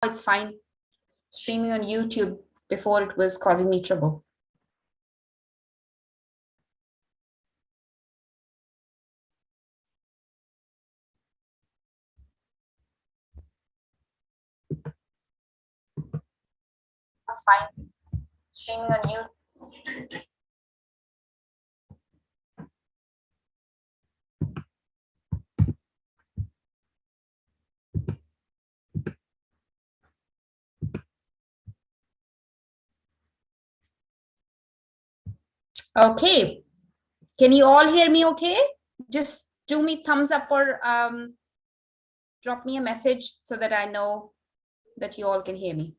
it's fine. Streaming on YouTube before it was causing me trouble. That's fine. Streaming on YouTube. Okay. Can you all hear me okay? Just do me thumbs up or drop me a message so that I know that you all can hear me.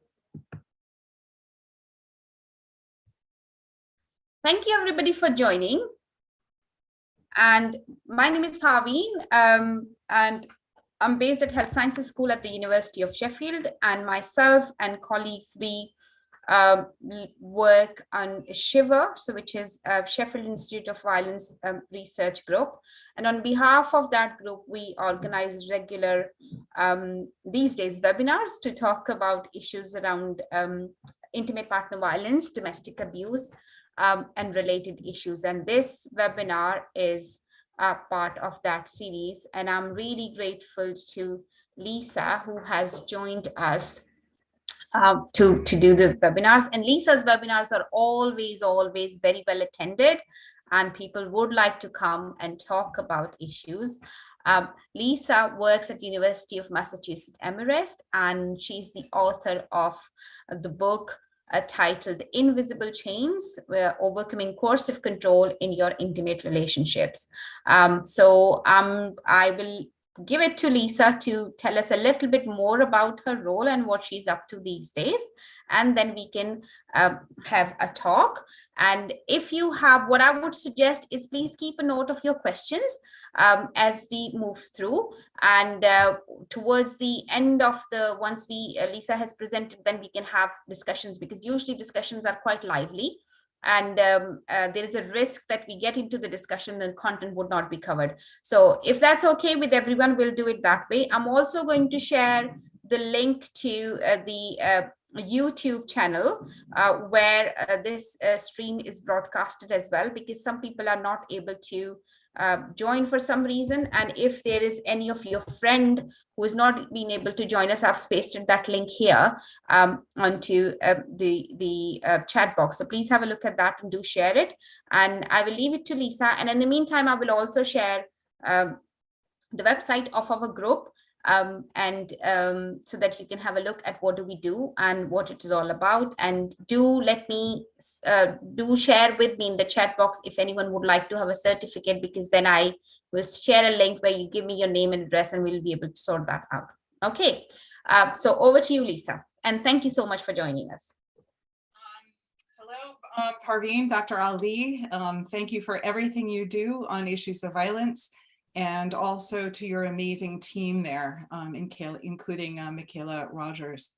Thank you everybody for joining. And my name is Parveen, and I'm based at Health Sciences School at the University of Sheffield, and myself and colleagues, we work on SHIVR, so which is Sheffield Institute of Violence Research Group. And on behalf of that group, we organize regular, these days, webinars to talk about issues around intimate partner violence, domestic abuse, and related issues. And this webinar is part of that series. And I'm really grateful to Lisa, who has joined us to do the webinars. And Lisa's webinars are always very well attended, and people would like to come and talk about issues. Lisa works at the University of Massachusetts Amherst, and she's the author of the book titled Invisible Chains, Overcoming Coercive Control in Your Intimate Relationships. I will give it to Lisa to tell us a little bit more about her role and what she's up to these days. And then we can have a talk. And if you have, what I would suggest is please keep a note of your questions as we move through. And towards the end of once Lisa has presented, then we can have discussions, because usually discussions are quite lively. And there is a risk that we get into the discussion and content would not be covered. So if that's okay with everyone, we'll do it that way. I'm also going to share the link to the YouTube channel where this stream is broadcasted as well, because some people are not able to join for some reason. And if there is any of your friend who has not been able to join us, I've pasted that link here onto the chat box. So please have a look at that and do share it. And I will leave it to Lisa. And in the meantime, I will also share the website of our group, so that you can have a look at what do we do and what it is all about. And do let me do share with me in the chat box if anyone would like to have a certificate, because then I will share a link where you give me your name and address and we'll be able to sort that out. Okay, so over to you, Lisa, and thank you so much for joining us. Hello, Parveen, Dr. Ali. Thank you for everything you do on issues of violence, and also to your amazing team there, including Michaela Rogers.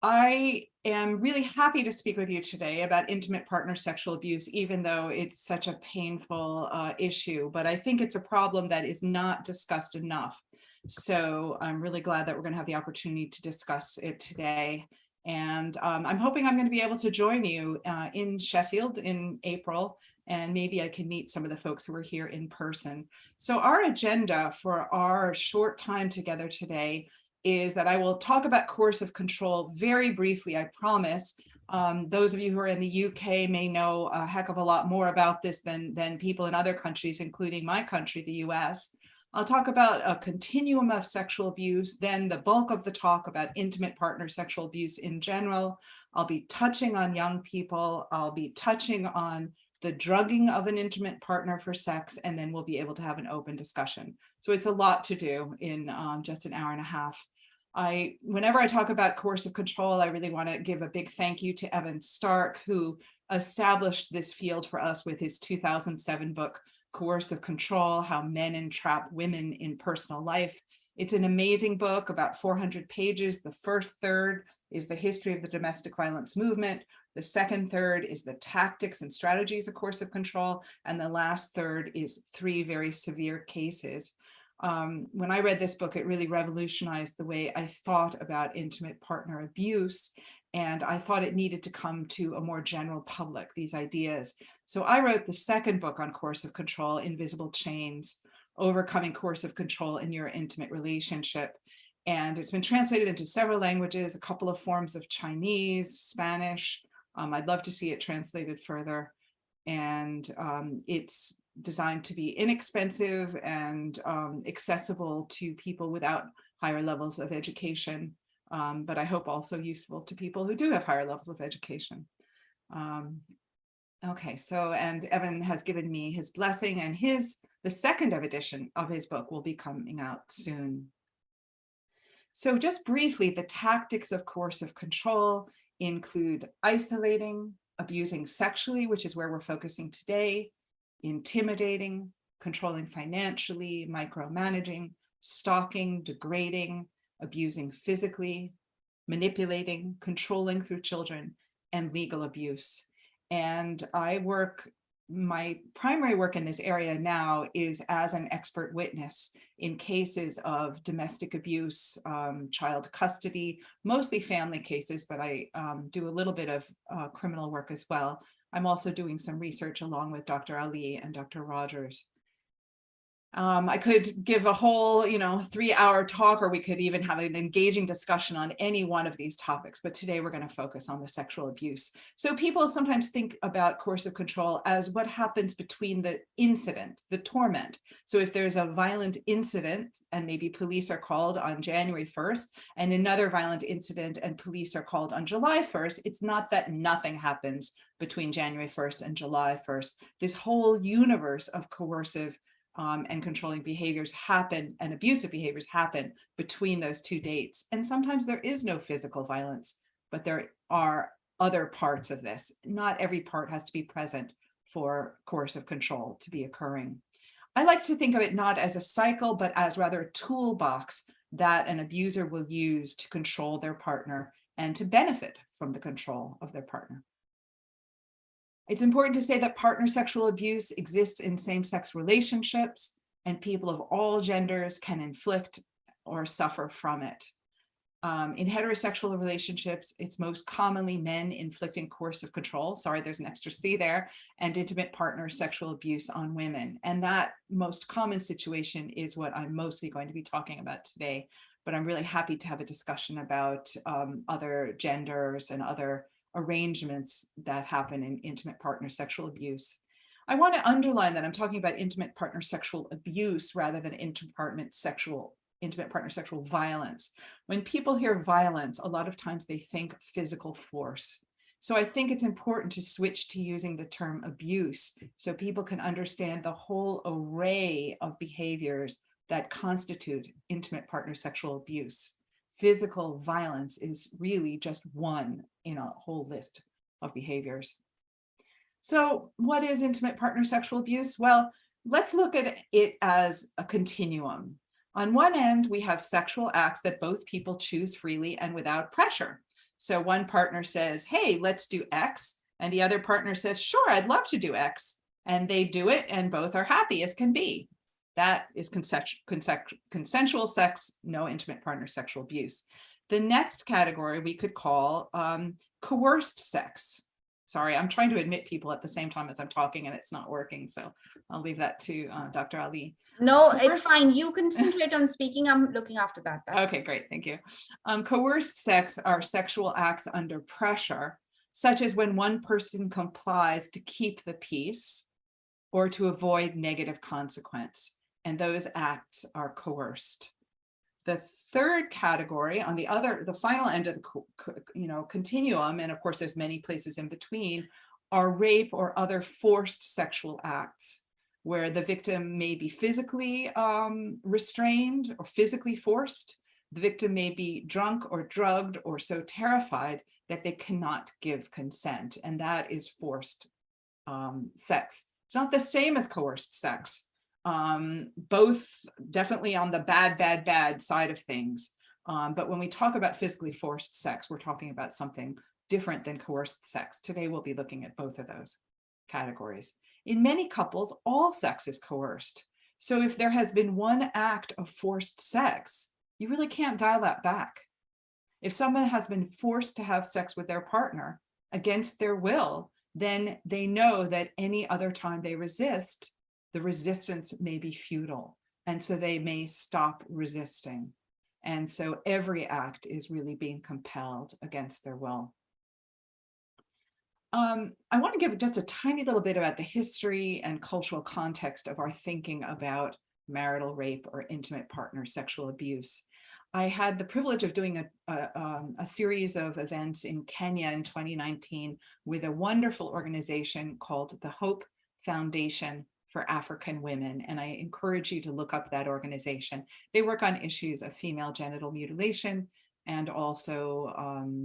I am really happy to speak with you today about intimate partner sexual abuse, even though it's such a painful issue, but I think it's a problem that is not discussed enough. So I'm really glad that we're going to have the opportunity to discuss it today. And I'm hoping I'm going to be able to join you in Sheffield in April, and maybe I can meet some of the folks who are here in person. So our agenda for our short time together today is that I will talk about coercive control very briefly, I promise. Those of you who are in the UK may know a heck of a lot more about this than people in other countries, including my country, the US. I'll talk about a continuum of sexual abuse, then the bulk of the talk about intimate partner sexual abuse in general. I'll be touching on young people. I'll be touching on the drugging of an intimate partner for sex, and then we'll be able to have an open discussion. So it's a lot to do in just an hour and a half. Whenever I talk about coercive control, I really want to give a big thank you to Evan Stark, who established this field for us with his 2007 book, Coercive Control: How Men Entrap Women in Personal Life. It's an amazing book, about 400 pages. The first third is the history of the domestic violence movement. The second third is the tactics and strategies of coercive control. And the last third is 3 very severe cases. When I read this book, it really revolutionized the way I thought about intimate partner abuse. And I thought it needed to come to a more general public, these ideas. So I wrote the second book on coercive control, Invisible Chains, Overcoming Coercive Control in Your Intimate Relationship. And it's been translated into several languages, a couple of forms of Chinese, Spanish. I'd love to see it translated further. And it's designed to be inexpensive and accessible to people without higher levels of education, but I hope also useful to people who do have higher levels of education. Okay, so, and Evan has given me his blessing, and the second edition of his book will be coming out soon. So just briefly, the tactics of coercive control include isolating, abusing sexually, which is where we're focusing today, intimidating, controlling financially, micromanaging, stalking, degrading, abusing physically, manipulating, controlling through children, and legal abuse. And my primary work in this area now is as an expert witness in cases of domestic abuse, child custody, mostly family cases, but I do a little bit of criminal work as well. I'm also doing some research along with Dr. Ali and Dr. Rogers. I could give a whole, 3-hour talk, or we could even have an engaging discussion on any one of these topics. But today we're going to focus on the sexual abuse. So people sometimes think about coercive control as what happens between the incident, the torment. So if there's a violent incident and maybe police are called on January 1st and another violent incident and police are called on July 1st, it's not that nothing happens between January 1st and July 1st. This whole universe of coercive and controlling behaviors happen, and abusive behaviors happen between those two dates. And sometimes there is no physical violence, but there are other parts of this. Not every part has to be present for coercive control to be occurring. I like to think of it not as a cycle, but as rather a toolbox that an abuser will use to control their partner and to benefit from the control of their partner. It's important to say that partner sexual abuse exists in same-sex relationships, and people of all genders can inflict or suffer from it. In heterosexual relationships, it's most commonly men inflicting coercive control, sorry, there's an extra C there, and intimate partner sexual abuse on women. And that most common situation is what I'm mostly going to be talking about today, but I'm really happy to have a discussion about other genders and other arrangements that happen in intimate partner sexual abuse. I want to underline that I'm talking about intimate partner sexual abuse rather than intimate partner sexual violence. When people hear violence, a lot of times they think physical force. So I think it's important to switch to using the term abuse so people can understand the whole array of behaviors that constitute intimate partner sexual abuse. Physical violence is really just one in a whole list of behaviors. So what is intimate partner sexual abuse? Well, let's look at it as a continuum. On one end, we have sexual acts that both people choose freely and without pressure. So one partner says, hey, let's do X. And the other partner says, sure, I'd love to do X. And they do it and both are happy as can be. That is consensual sex, no intimate partner sexual abuse. The next category we could call coerced sex. Sorry, I'm trying to admit people at the same time as I'm talking and it's not working. So I'll leave that to Dr. Ali. No, it's fine. You concentrate on speaking. I'm looking after that. Okay, great. Thank you. Coerced sex are sexual acts under pressure, such as when one person complies to keep the peace or to avoid negative consequence. And those acts are coerced. The third category on the final end of the continuum, and of course there's many places in between, are rape or other forced sexual acts where the victim may be physically restrained or physically forced. The victim may be drunk or drugged or so terrified that they cannot give consent, and that is forced sex. It's not the same as coerced sex. Both definitely on the bad side of things. But when we talk about physically forced sex, we're talking about something different than coerced sex. Today, we'll be looking at both of those categories. In many couples, all sex is coerced. So if there has been one act of forced sex, you really can't dial that back. If someone has been forced to have sex with their partner against their will, then they know that any other time they resist, the resistance may be futile. And so they may stop resisting. And so every act is really being compelled against their will. I want to give just a tiny little bit about the history and cultural context of our thinking about marital rape or intimate partner sexual abuse. I had the privilege of doing a series of events in Kenya in 2019 with a wonderful organization called the Hope Foundation for African Women. And I encourage you to look up that organization. They work on issues of female genital mutilation and also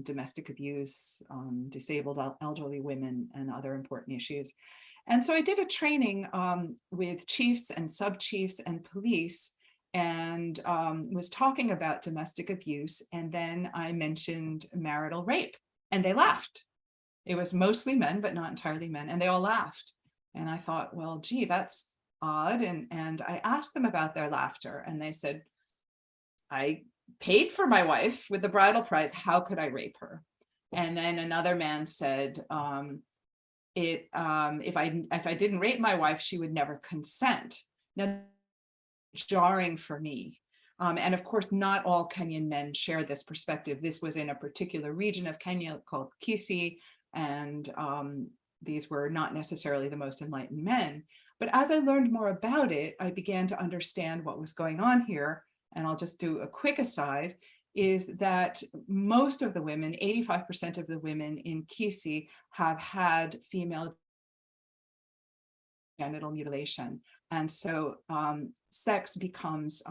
domestic abuse, disabled elderly women, and other important issues. And so I did a training with chiefs and sub-chiefs and police, and was talking about domestic abuse. And then I mentioned marital rape, and they laughed. It was mostly men, but not entirely men, and they all laughed. And I thought, well, gee, that's odd. And I asked them about their laughter, and they said, I paid for my wife with the bridal price. How could I rape her? And then another man said, if I didn't rape my wife, she would never consent. Now, jarring for me. And of course, not all Kenyan men share this perspective. This was in a particular region of Kenya called Kisii, and these were not necessarily the most enlightened men. But as I learned more about it, I began to understand what was going on here. And I'll just do a quick aside, is that most of the women, 85% of the women in Kisii, have had female genital mutilation. And so sex becomes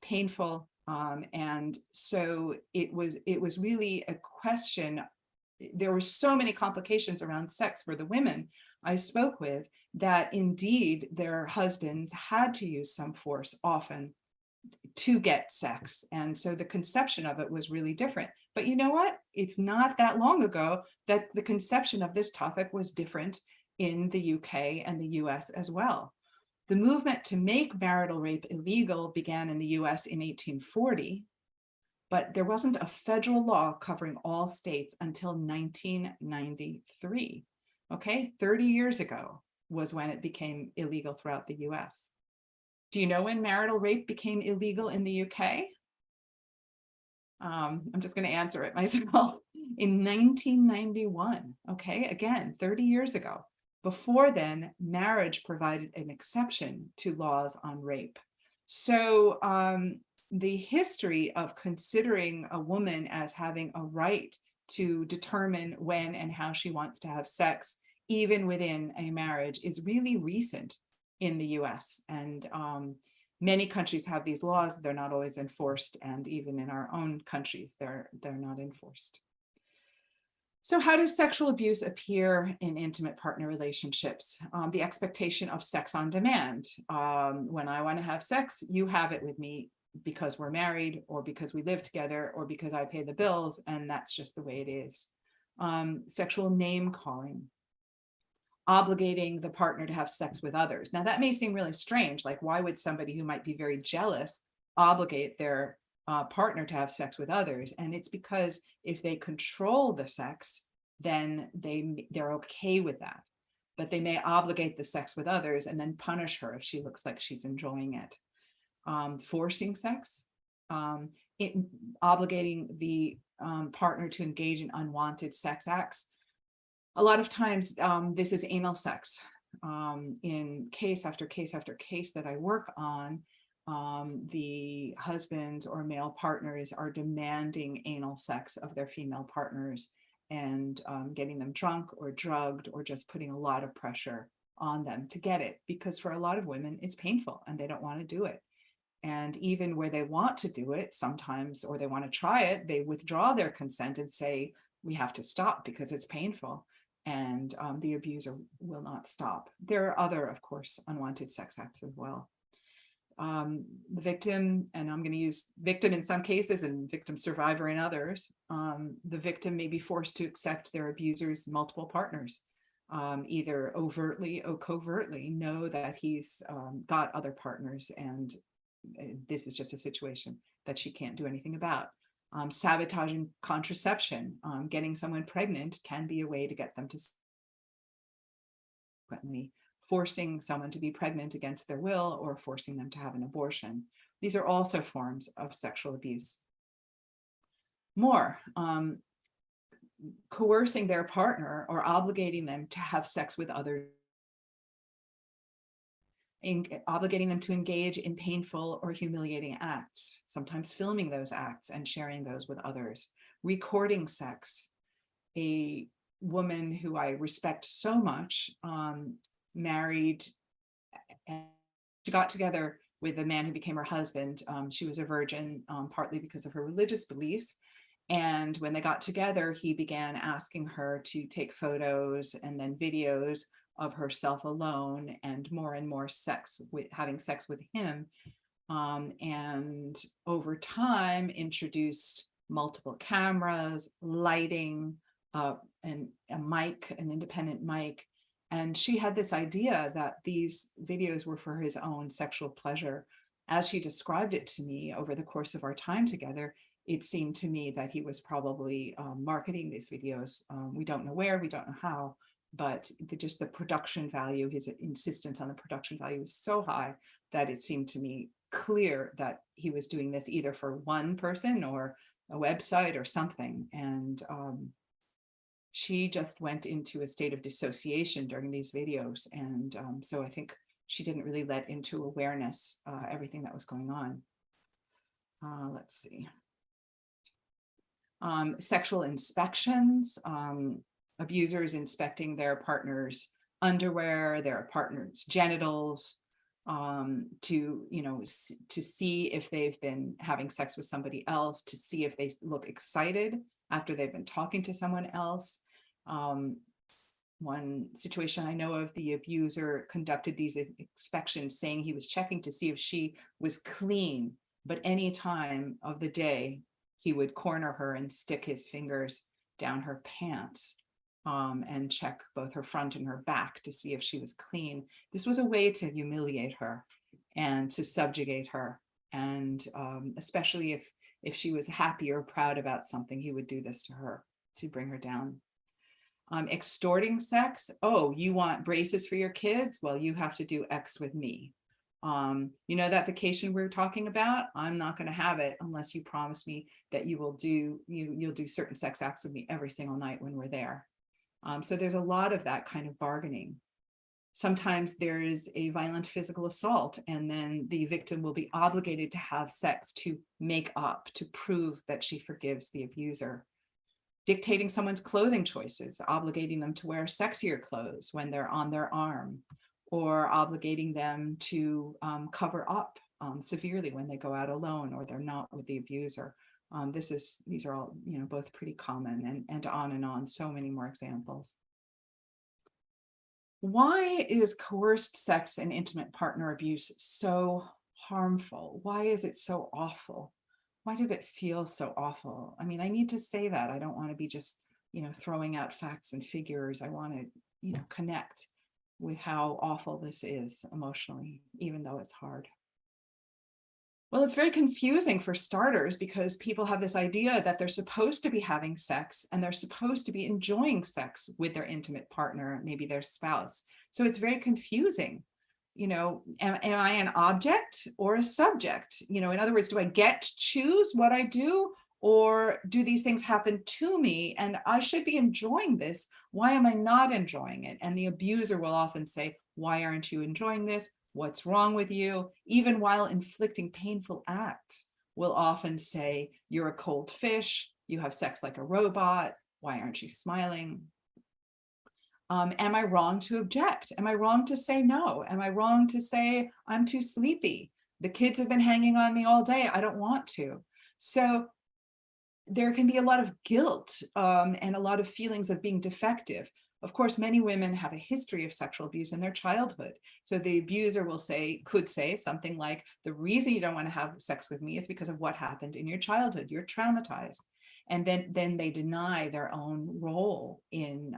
painful. And so it was really a question. There were so many complications around sex for the women I spoke with, that indeed their husbands had to use some force often to get sex. And so the conception of it was really different. But you know what? It's not that long ago that the conception of this topic was different in the UK and the US as well. The movement to make marital rape illegal began in the US in 1840, but there wasn't a federal law covering all states until 1993. Okay, 30 years ago was when it became illegal throughout the US. Do you know when marital rape became illegal in the UK? I'm just going to answer it myself. In 1991, okay, again, 30 years ago. Before then, marriage provided an exception to laws on rape. So the history of considering a woman as having a right to determine when and how she wants to have sex, even within a marriage, is really recent in the US. And many countries have these laws. They're not always enforced. And even in our own countries, they're not enforced. So how does sexual abuse appear in intimate partner relationships? The expectation of sex on demand. When I want to have sex, you have it with me because we're married, or because we live together, or because I pay the bills, and that's just the way it is. Sexual name calling. Obligating the partner to have sex with others. Now that may seem really strange, like why would somebody who might be very jealous obligate their partner to have sex with others? And it's because if they control the sex, then they're okay with that. But they may obligate the sex with others and then punish her if she looks like she's enjoying it. Forcing sex, obligating the partner to engage in unwanted sex acts. A lot of times this is anal sex. In case after case after case that I work on, the husbands or male partners are demanding anal sex of their female partners, and getting them drunk or drugged, or just putting a lot of pressure on them to get it, because for a lot of women it's painful and they don't want to do it. And even where they want to do it sometimes, or they want to try it, they withdraw their consent and say, we have to stop because it's painful. And the abuser will not stop. There are other, of course, unwanted sex acts as well. The victim, and I'm going to use victim in some cases and victim survivor in others, the victim may be forced to accept their abuser's multiple partners. either overtly or covertly know that he's got other partners, and this is just a situation that she can't do anything about. Sabotaging contraception, getting someone pregnant can be a way to get them to forcing someone to be pregnant against their will or forcing them to have an abortion. These are also forms of sexual abuse. More, coercing their partner or obligating them to have sex with others, obligating them to engage in painful or humiliating acts, sometimes filming those acts and sharing those with others, recording sex. A woman who I respect so much, married, and she got together with a man who became her husband. She was a virgin, partly because of her religious beliefs. And when they got together, he began asking her to take photos and then videos of herself alone, and more sex, with having sex with him. And over time introduced multiple cameras, lighting, and a mic, an independent mic. And she had this idea that these videos were for his own sexual pleasure. As she described it to me over the course of our time together, it seemed to me that he was probably marketing these videos. We don't know where, we don't know how, but just the production value, his insistence on the production value was so high that it seemed to me clear that he was doing this either for one person or a website or something. And she just went into a state of dissociation during these videos. And so I think she didn't really let into awareness everything that was going on. Let's see. Sexual inspections, abusers inspecting their partner's underwear, their partner's genitals, to see if they've been having sex with somebody else, to see if they look excited after they've been talking to someone else. One situation I know of, the abuser conducted these inspections saying he was checking to see if she was clean, but any time of the day he would corner her and stick his fingers down her pants, and check both her front and her back to see if she was clean. This was a way to humiliate her and to subjugate her. And especially if she was happy or proud about something, he would do this to her to bring her down. Extorting sex. Oh, you want braces for your kids? Well, you have to do X with me. That vacation we were talking about, I'm not going to have it unless you promise me that you'll do certain sex acts with me every single night when we're there. So there's a lot of that kind of bargaining. Sometimes there is a violent physical assault, and then the victim will be obligated to have sex to make up, to prove that she forgives the abuser. Dictating someone's clothing choices, obligating them to wear sexier clothes when they're on their arm, or obligating them to cover up severely when they go out alone or they're not with the abuser. These are all, both pretty common, and on, so many more examples. Why is coerced sex and intimate partner abuse so harmful? Why is it so awful? Why does it feel so awful? I mean, I need to say that. I don't want to be just, throwing out facts and figures. I want to, connect with how awful this is emotionally, even though it's hard. Well, it's very confusing for starters, because people have this idea that they're supposed to be having sex and they're supposed to be enjoying sex with their intimate partner, maybe their spouse. So it's very confusing. Am I an object or a subject? In other words, do I get to choose what I do, or do these things happen to me and I should be enjoying this? Why am I not enjoying it? And the abuser will often say, why aren't you enjoying this? What's wrong with you? Even while inflicting painful acts, will often say, you're a cold fish, you have sex like a robot, why aren't you smiling? Am I wrong to object? Am I wrong to say no? Am I wrong to say I'm too sleepy? The kids have been hanging on me all day, I don't want to. So there can be a lot of guilt and a lot of feelings of being defective. Of course, many women have a history of sexual abuse in their childhood. So the abuser could say something like, the reason you don't want to have sex with me is because of what happened in your childhood. You're traumatized. And then they deny their own role in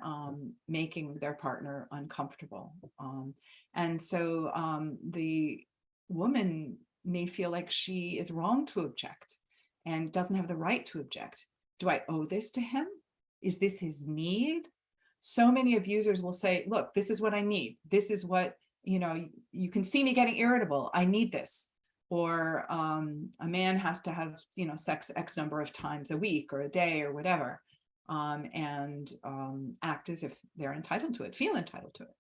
making their partner uncomfortable. And so the woman may feel like she is wrong to object and doesn't have the right to object. Do I owe this to him? Is this his need? So many abusers will say, look, this is what I need. This is what, you can see me getting irritable. I need this. Or a man has to have, sex X number of times a week or a day or whatever, and act as if they're entitled to it, feel entitled to it.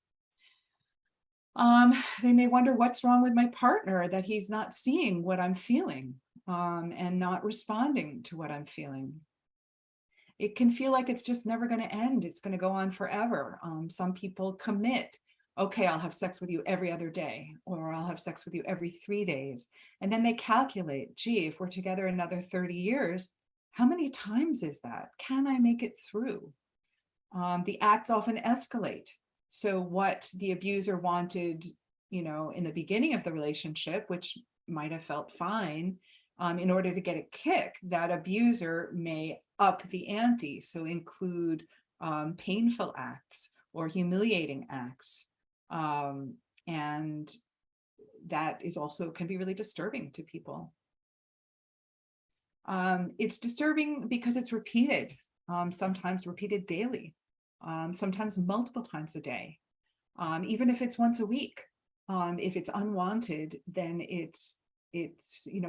They may wonder what's wrong with my partner, that he's not seeing what I'm feeling and not responding to what I'm feeling. It can feel like it's just never going to end. It's going to go on forever. Some people commit. Okay, I'll have sex with you every other day, or I'll have sex with you every 3 days. And then they calculate, gee, if we're together another 30 years, how many times is that? Can I make it through? The acts often escalate. So what the abuser wanted, in the beginning of the relationship, which might have felt fine, in order to get a kick, that abuser may up the ante. So include painful acts or humiliating acts. And that is also can be really disturbing to people. It's disturbing because it's repeated, sometimes repeated daily, sometimes multiple times a day, even if it's once a week. If it's unwanted, then it's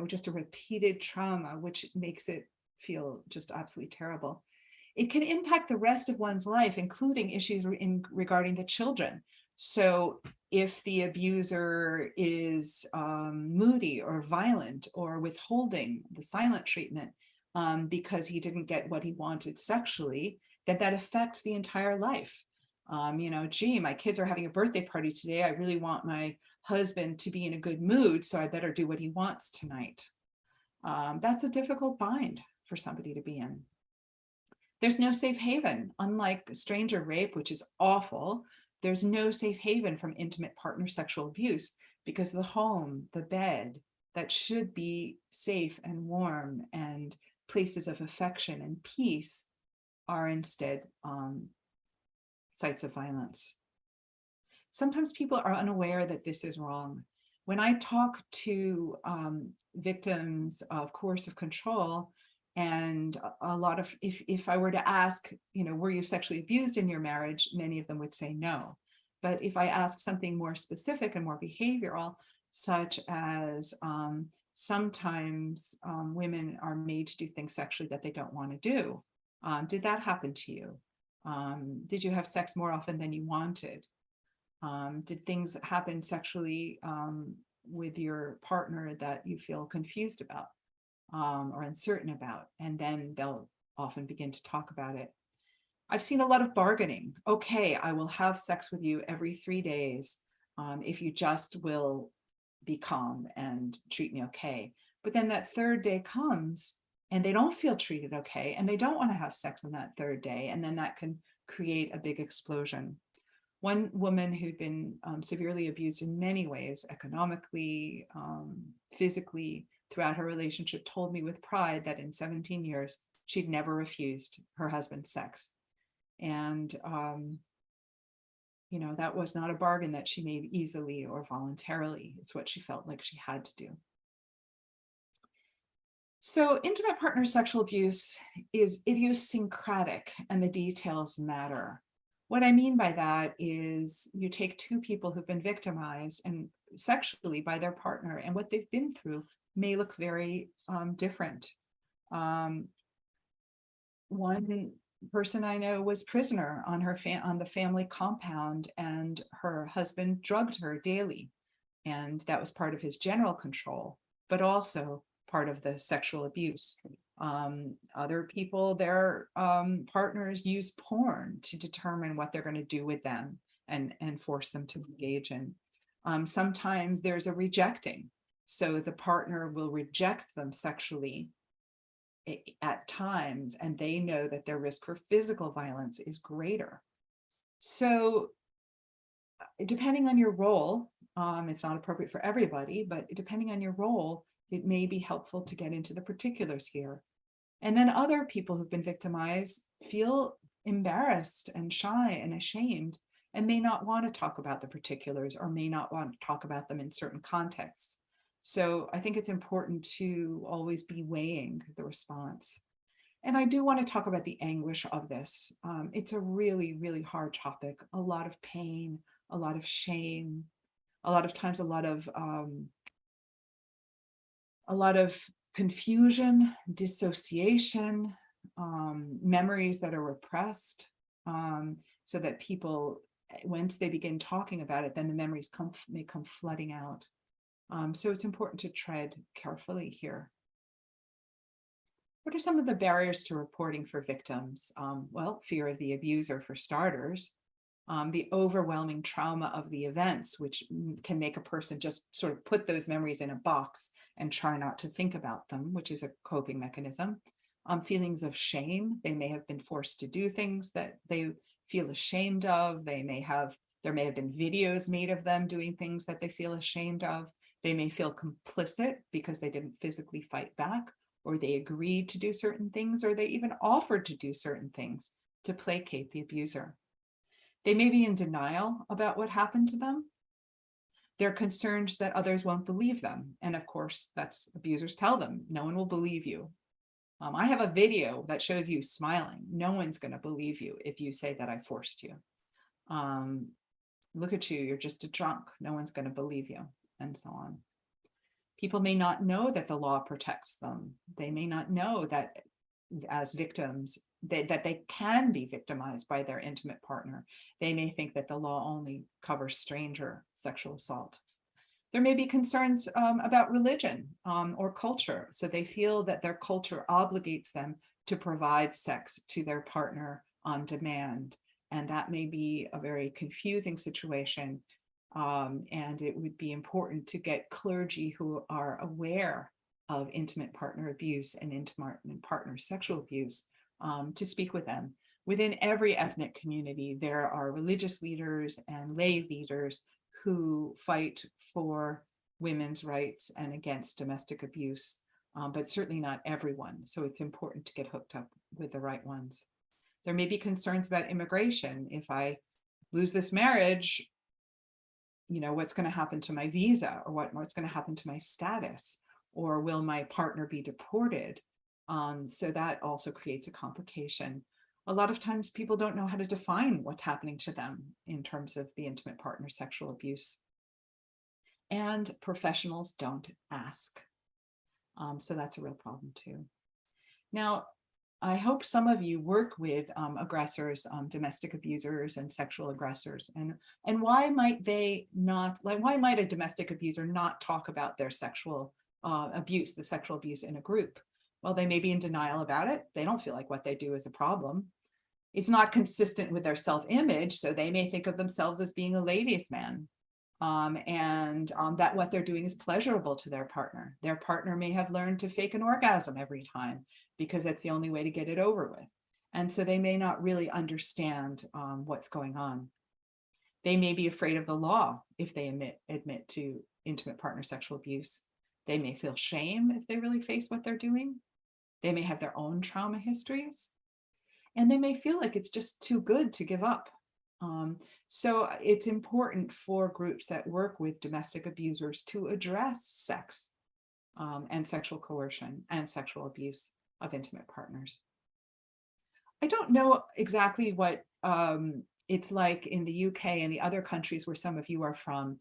just a repeated trauma, which makes it feel just absolutely terrible. It can impact the rest of one's life, including issues regarding the children. So if the abuser is moody or violent or withholding the silent treatment because he didn't get what he wanted sexually, that affects the entire life. Gee, my kids are having a birthday party today. I really want my husband to be in a good mood, so I better do what he wants tonight. That's a difficult bind for somebody to be in. There's no safe haven. Unlike stranger rape, which is awful, there's no safe haven from intimate partner sexual abuse, because the home, the bed, that should be safe and warm and places of affection and peace are instead sites of violence. Sometimes people are unaware that this is wrong. When I talk to victims of coercive control, and a lot of, if I were to ask, were you sexually abused in your marriage? Many of them would say no. But if I ask something more specific and more behavioral, such as sometimes women are made to do things sexually that they don't want to do. Did that happen to you? Did you have sex more often than you wanted? Did things happen sexually with your partner that you feel confused about or uncertain about? And then they'll often begin to talk about it. I've seen a lot of bargaining. Okay, I will have sex with you every 3 days if you just will be calm and treat me okay. But then that third day comes and they don't feel treated okay, and they don't want to have sex on that third day. And then that can create a big explosion. One woman who'd been severely abused in many ways, economically, physically, throughout her relationship, told me with pride that in 17 years, she'd never refused her husband sex. And, that was not a bargain that she made easily or voluntarily. It's what she felt like she had to do. So intimate partner sexual abuse is idiosyncratic and the details matter. What I mean by that is you take two people who've been victimized and sexually by their partner, and what they've been through may look very different. One person I know was prisoner on on the family compound, and her husband drugged her daily, and that was part of his general control, but also part of the sexual abuse. Other people, their partners use porn to determine what they're going to do with them and force them to engage in. Sometimes there's a rejecting. So the partner will reject them sexually at times, and they know that their risk for physical violence is greater. So depending on your role, it's not appropriate for everybody, but depending on your role, it may be helpful to get into the particulars here. And then other people who've been victimized feel embarrassed and shy and ashamed and may not want to talk about the particulars or may not want to talk about them in certain contexts. So I think it's important to always be weighing the response. And I do want to talk about the anguish of this. It's a really, really hard topic, a lot of pain, a lot of shame, a lot of times, a lot of confusion, dissociation, memories that are repressed, so that people, once they begin talking about it, then the memories may come flooding out. So it's important to tread carefully here. What are some of the barriers to reporting for victims? Well, fear of the abuser, for starters. The overwhelming trauma of the events, which can make a person just sort of put those memories in a box and try not to think about them, which is a coping mechanism. Feelings of shame. They may have been forced to do things that they feel ashamed of. There may have been videos made of them doing things that they feel ashamed of. They may feel complicit because they didn't physically fight back, or they agreed to do certain things, or they even offered to do certain things to placate the abuser. They may be in denial about what happened to them. They're concerned that others won't believe them. And of course, that's abusers tell them, no one will believe you. I have a video that shows you smiling. No one's going to believe you if you say that I forced you. Look at you, you're just a drunk. No one's going to believe you, and so on. People may not know that the law protects them. They may not know that as victims, that they can be victimized by their intimate partner. They may think that the law only covers stranger sexual assault. There may be concerns about religion or culture. So they feel that their culture obligates them to provide sex to their partner on demand. And that may be a very confusing situation. And it would be important to get clergy who are aware of intimate partner abuse and intimate partner sexual abuse to speak with them. Within every ethnic community, there are religious leaders and lay leaders who fight for women's rights and against domestic abuse, but certainly not everyone. So it's important to get hooked up with the right ones. There may be concerns about immigration. If I lose this marriage, what's going to happen to my visa, or what's going to happen to my status, or will my partner be deported? So that also creates a complication. A lot of times people don't know how to define what's happening to them in terms of the intimate partner sexual abuse. And professionals don't ask. So that's a real problem too. Now, I hope some of you work with aggressors, domestic abusers and sexual aggressors. And why might they not, why might a domestic abuser not talk about their sexual abuse, the sexual abuse in a group? Well, they may be in denial about it. They don't feel like what they do is a problem. It's not consistent with their self-image, so they may think of themselves as being a ladies' man, and that what they're doing is pleasurable to their partner. Their partner may have learned to fake an orgasm every time because that's the only way to get it over with. And so they may not really understand what's going on. They may be afraid of the law if they admit to intimate partner sexual abuse. They may feel shame if they really face what they're doing. They may have their own trauma histories, and they may feel like it's just too good to give up. So it's important for groups that work with domestic abusers to address sex and sexual coercion and sexual abuse of intimate partners. I don't know exactly what it's like in the UK and the other countries where some of you are from.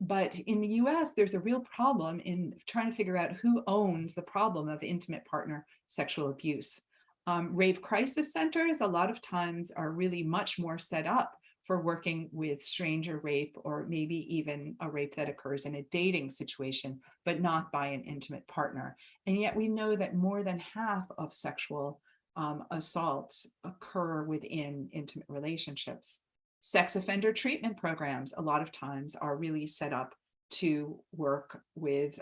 But in the US, there's a real problem in trying to figure out who owns the problem of intimate partner sexual abuse. Rape crisis centers a lot of times are really much more set up for working with stranger rape, or maybe even a rape that occurs in a dating situation, but not by an intimate partner. And yet we know that more than half of sexual assaults occur within intimate relationships. Sex offender treatment programs a lot of times are really set up to work with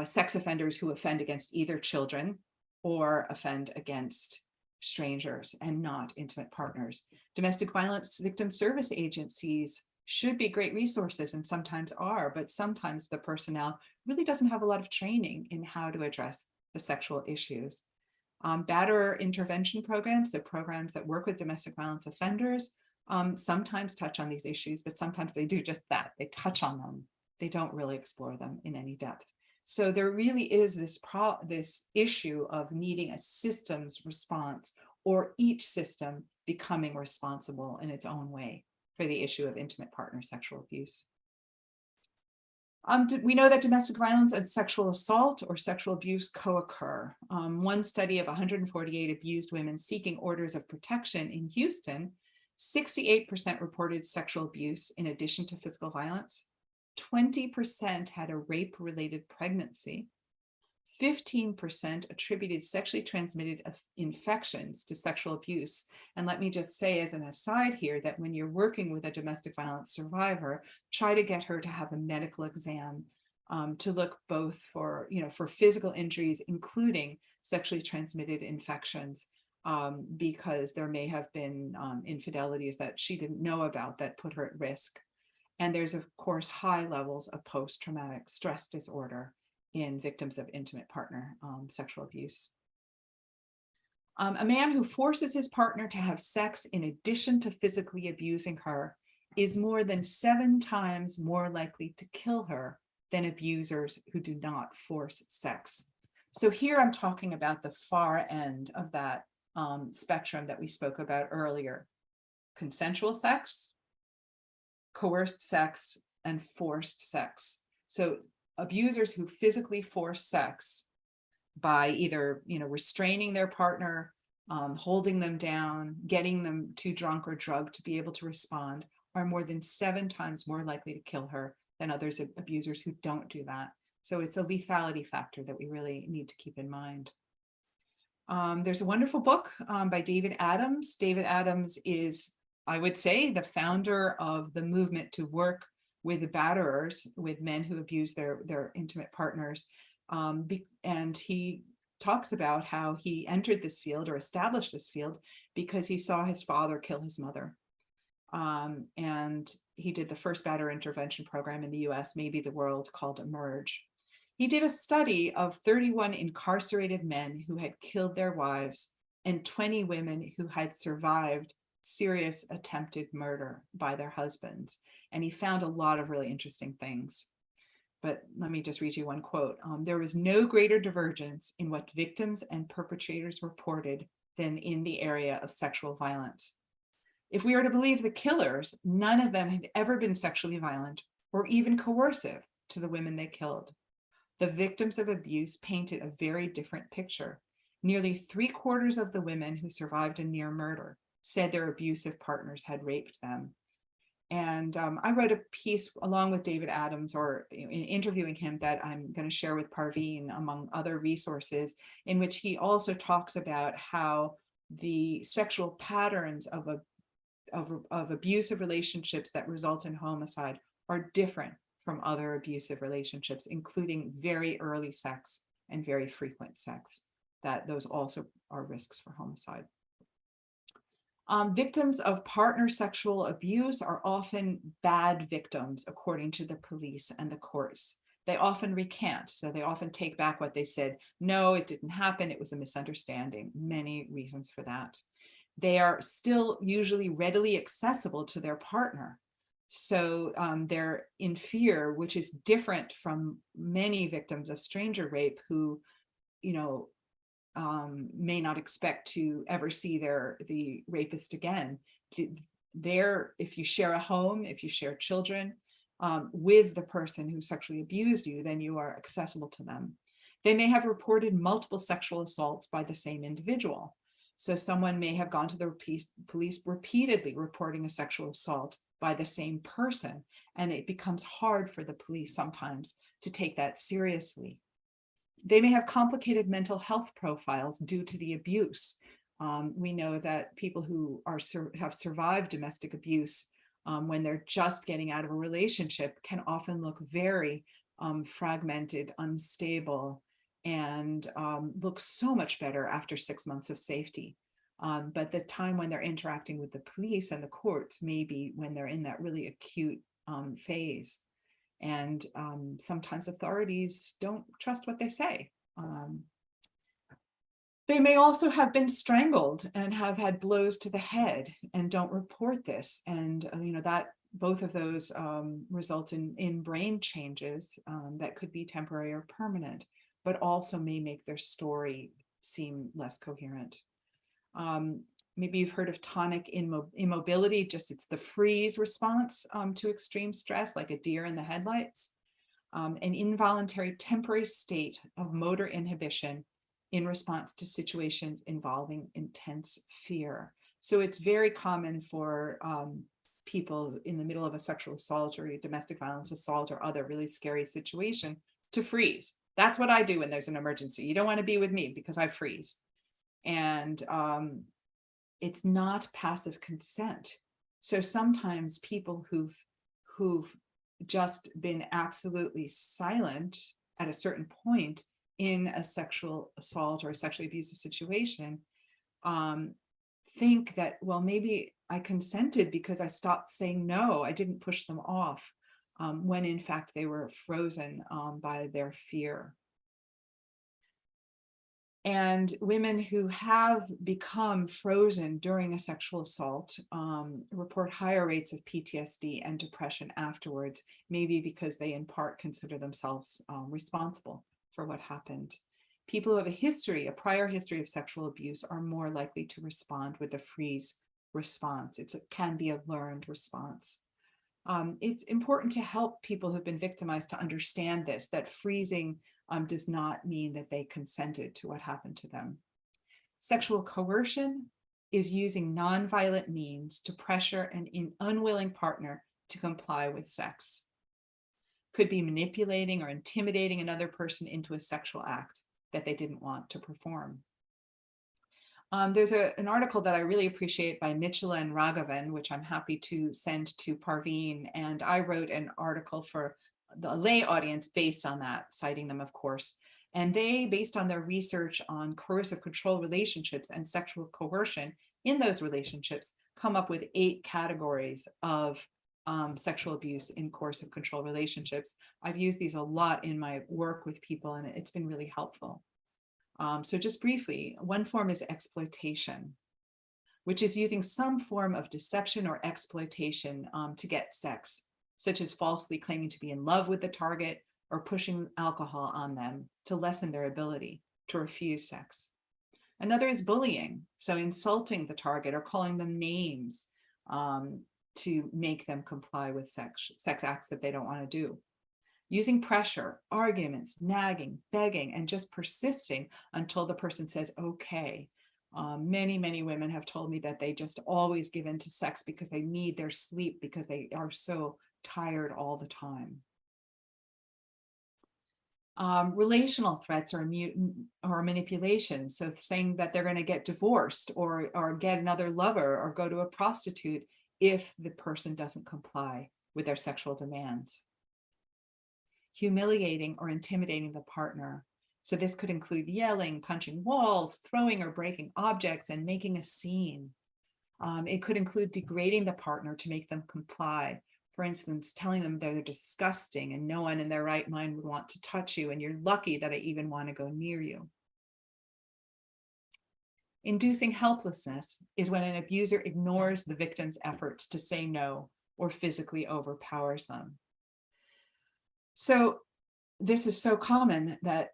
sex offenders who offend against either children or offend against strangers and not intimate partners. Domestic violence victim service agencies should be great resources and sometimes are, but sometimes the personnel really doesn't have a lot of training in how to address the sexual issues. Batterer intervention programs, so programs that work with domestic violence offenders, sometimes touch on these issues, but sometimes they do just that. They touch on them. They don't really explore them in any depth. So there really is this issue of needing a systems response, or each system becoming responsible in its own way for the issue of intimate partner sexual abuse. We know that domestic violence and sexual assault or sexual abuse co-occur. One study of 148 abused women seeking orders of protection in Houston, 68% reported sexual abuse in addition to physical violence. 20% had a rape-related pregnancy. 15% attributed sexually transmitted infections to sexual abuse. And let me just say as an aside here that when you're working with a domestic violence survivor, try to get her to have a medical exam to look both for, for physical injuries, including sexually transmitted infections, because there may have been infidelities that she didn't know about that put her at risk. And there's, of course, high levels of post-traumatic stress disorder in victims of intimate partner sexual abuse. A man who forces his partner to have sex in addition to physically abusing her is more than 7 times more likely to kill her than abusers who do not force sex. So here I'm talking about the far end of that spectrum that we spoke about earlier: consensual sex, coerced sex, and forced sex. So abusers who physically force sex by either, restraining their partner, holding them down, getting them too drunk or drugged to be able to respond, are more than 7 times more likely to kill her than others abusers who don't do that. So it's a lethality factor that we really need to keep in mind. There's a wonderful book by David Adams. David Adams is, I would say, the founder of the movement to work with the batterers, with men who abuse their intimate partners. And he talks about how he entered this field or established this field because he saw his father kill his mother. And he did the first batterer intervention program in the US, maybe the world, called Emerge. He did a study of 31 incarcerated men who had killed their wives and 20 women who had survived serious attempted murder by their husbands. And he found a lot of really interesting things. But let me just read you one quote. There was no greater divergence in what victims and perpetrators reported than in the area of sexual violence. If we are to believe the killers, none of them had ever been sexually violent or even coercive to the women they killed. The victims of abuse painted a very different picture. Nearly 3/4 of the women who survived a near murder said their abusive partners had raped them. And I wrote a piece along with David Adams, or in interviewing him, that I'm going to share with Parveen, among other resources, in which he also talks about how the sexual patterns of abusive relationships that result in homicide are different from other abusive relationships, including very early sex and very frequent sex, that those also are risks for homicide. Victims of partner sexual abuse are often bad victims, according to the police and the courts. They often recant, so they often take back what they said. No, it didn't happen. It was a misunderstanding. Many reasons for that. They are still usually readily accessible to their partner. So they're in fear, which is different from many victims of stranger rape who, may not expect to ever see the rapist again. If you share a home, if you share children with the person who sexually abused you, then you are accessible to them. They may have reported multiple sexual assaults by the same individual. So someone may have gone to the police repeatedly reporting a sexual assault by the same person, and it becomes hard for the police sometimes to take that seriously. They may have complicated mental health profiles due to the abuse. We know that people who have survived domestic abuse, when they're just getting out of a relationship, can often look very fragmented, unstable, and look so much better after 6 months of safety. But the time when they're interacting with the police and the courts may be when they're in that really acute phase. And sometimes authorities don't trust what they say. They may also have been strangled and have had blows to the head and don't report this. And, that both of those result in brain changes that could be temporary or permanent, but also may make their story seem less coherent. Maybe you've heard of tonic immobility, just it's the freeze response to extreme stress, like a deer in the headlights. An involuntary temporary state of motor inhibition in response to situations involving intense fear. So it's very common for people in the middle of a sexual assault or a domestic violence assault or other really scary situation to freeze. That's what I do when there's an emergency. You don't want to be with me because I freeze. And it's not passive consent. So sometimes people who've just been absolutely silent at a certain point in a sexual assault or a sexually abusive situation think that, well, maybe I consented because I stopped saying no, I didn't push them off, when in fact they were frozen by their fear. And women who have become frozen during a sexual assault report higher rates of PTSD and depression afterwards, maybe because they in part consider themselves responsible for what happened. People who have a prior history of sexual abuse are more likely to respond with a freeze response. It can be a learned response. It's important to help people who've been victimized to understand this, that freezing does not mean that they consented to what happened to them. Sexual coercion is using nonviolent means to pressure an unwilling partner to comply with sex. Could be manipulating or intimidating another person into a sexual act that they didn't want to perform. There's an article that I really appreciate by Mitchell and Raghavan, which I'm happy to send to Parveen. And I wrote an article for the lay audience based on that, citing them, of course. And they, based on their research on coercive control relationships and sexual coercion in those relationships, come up with 8 categories of sexual abuse in coercive control relationships. I've used these a lot in my work with people, and it's been really helpful. So just briefly, one form is exploitation, which is using some form of deception or exploitation to get sex, such as falsely claiming to be in love with the target or pushing alcohol on them to lessen their ability to refuse sex. Another is bullying, so insulting the target or calling them names to make them comply with sex acts that they don't want to do. Using pressure, arguments, nagging, begging, and just persisting until the person says, okay. Many women have told me that they just always give in to sex because they need their sleep because they are so tired all the time. Relational threats or manipulation. So saying that they're going to get divorced or get another lover or go to a prostitute if the person doesn't comply with their sexual demands. Humiliating or intimidating the partner. So this could include yelling, punching walls, throwing or breaking objects, and making a scene. It could include degrading the partner to make them comply. For instance, telling them they're disgusting and no one in their right mind would want to touch you, and you're lucky that I even want to go near you. Inducing helplessness is when an abuser ignores the victim's efforts to say no or physically overpowers them. So this is so common that,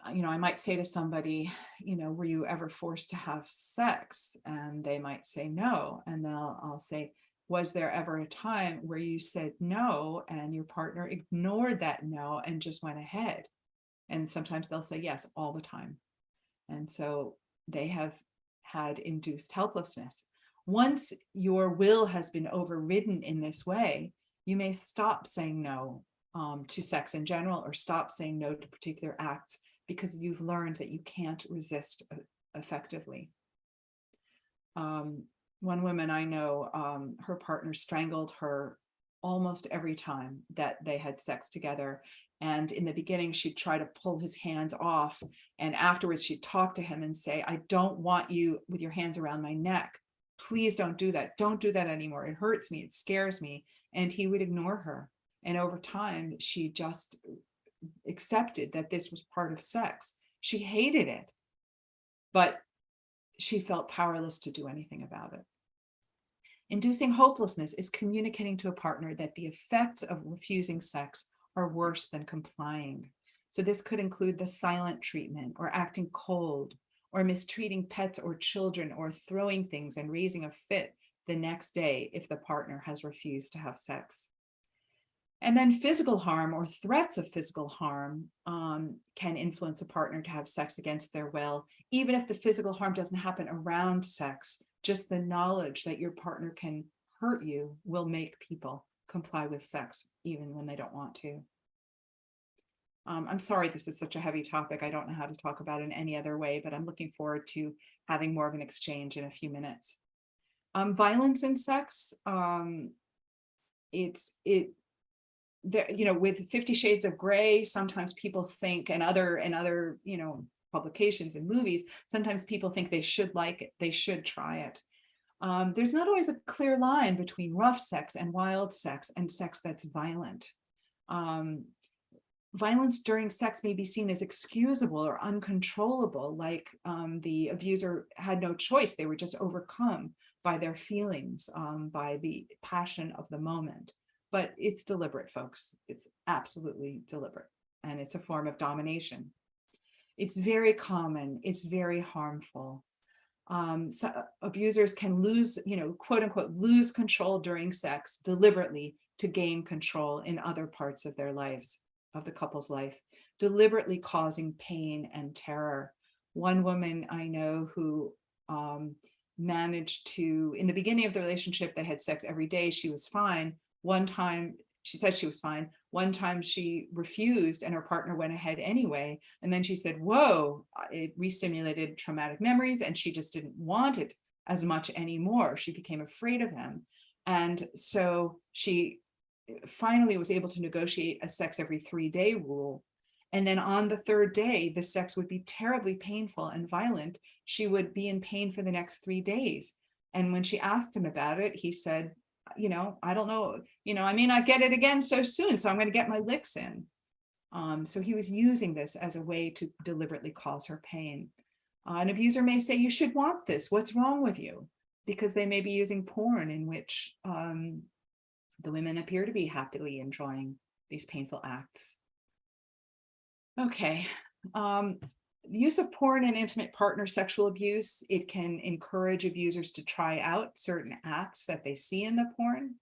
I might say to somebody, were you ever forced to have sex? And they might say no. And I'll say, was there ever a time where you said no and your partner ignored that no and just went ahead? And sometimes they'll say yes, all the time. And so they have had induced helplessness. Once your will has been overridden in this way, you may stop saying no to sex in general, or stop saying no to particular acts because you've learned that you can't resist effectively. One woman I know, her partner strangled her almost every time that they had sex together. And in the beginning, she'd try to pull his hands off. And afterwards, she'd talk to him and say, I don't want you with your hands around my neck. Please don't do that. Don't do that anymore. It hurts me. It scares me. And he would ignore her. And over time, she just accepted that this was part of sex. She hated it, but she felt powerless to do anything about it. Inducing hopelessness is communicating to a partner that the effects of refusing sex are worse than complying. So this could include the silent treatment, or acting cold, or mistreating pets or children, or throwing things and raising a fit the next day if the partner has refused to have sex. And then physical harm or threats of physical harm can influence a partner to have sex against their will, even if the physical harm doesn't happen around sex. Just the knowledge that your partner can hurt you will make people comply with sex, even when they don't want to. I'm sorry this is such a heavy topic. I don't know how to talk about it in any other way, but I'm looking forward to having more of an exchange in a few minutes. Violence in sex, with 50 Shades of Grey, sometimes people think, and other publications and movies, sometimes people think they should like it, they should try it. There's not always a clear line between rough sex and wild sex and sex that's violent. Violence during sex may be seen as excusable or uncontrollable, like the abuser had no choice. They were just overcome by their feelings, by the passion of the moment. But it's deliberate, folks. It's absolutely deliberate. And it's a form of domination. It's very common. It's very harmful. So abusers can lose, quote unquote, lose control during sex deliberately to gain control in other parts of their lives, of the couple's life, deliberately causing pain and terror. One woman I know who managed to, in the beginning of the relationship, they had sex every day. She was fine. One time, she said she was fine. One time she refused and her partner went ahead anyway. And then she said, whoa, it re-stimulated traumatic memories and she just didn't want it as much anymore. She became afraid of him. And so she finally was able to negotiate a sex every 3-day rule. And then on the 3rd day, the sex would be terribly painful and violent. She would be in pain for the next 3 days. And when she asked him about it, he said, I don't know, I may not get it again so soon, so I'm going to get my licks in. So he was using this as a way to deliberately cause her pain. An abuser may say, you should want this. What's wrong with you? Because they may be using porn in which the women appear to be happily enjoying these painful acts. Okay. The use of porn and intimate partner sexual abuse, it can encourage abusers to try out certain acts that they see in the porn.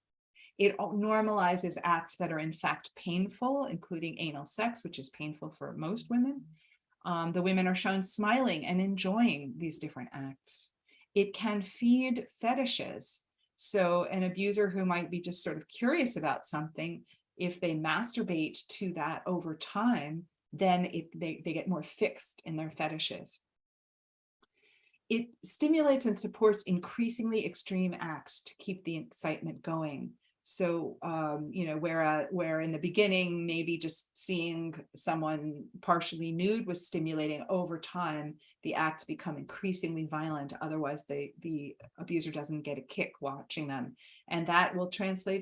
It normalizes acts that are in fact painful, including anal sex, which is painful for most women. The women are shown smiling and enjoying these different acts. It can feed fetishes. So an abuser who might be just sort of curious about something, if they masturbate to that over time, then they get more fixed in their fetishes. It stimulates and supports increasingly extreme acts to keep the excitement going. So, where in the beginning, maybe just seeing someone partially nude was stimulating, over time, the acts become increasingly violent. Otherwise, the abuser doesn't get a kick watching them. And that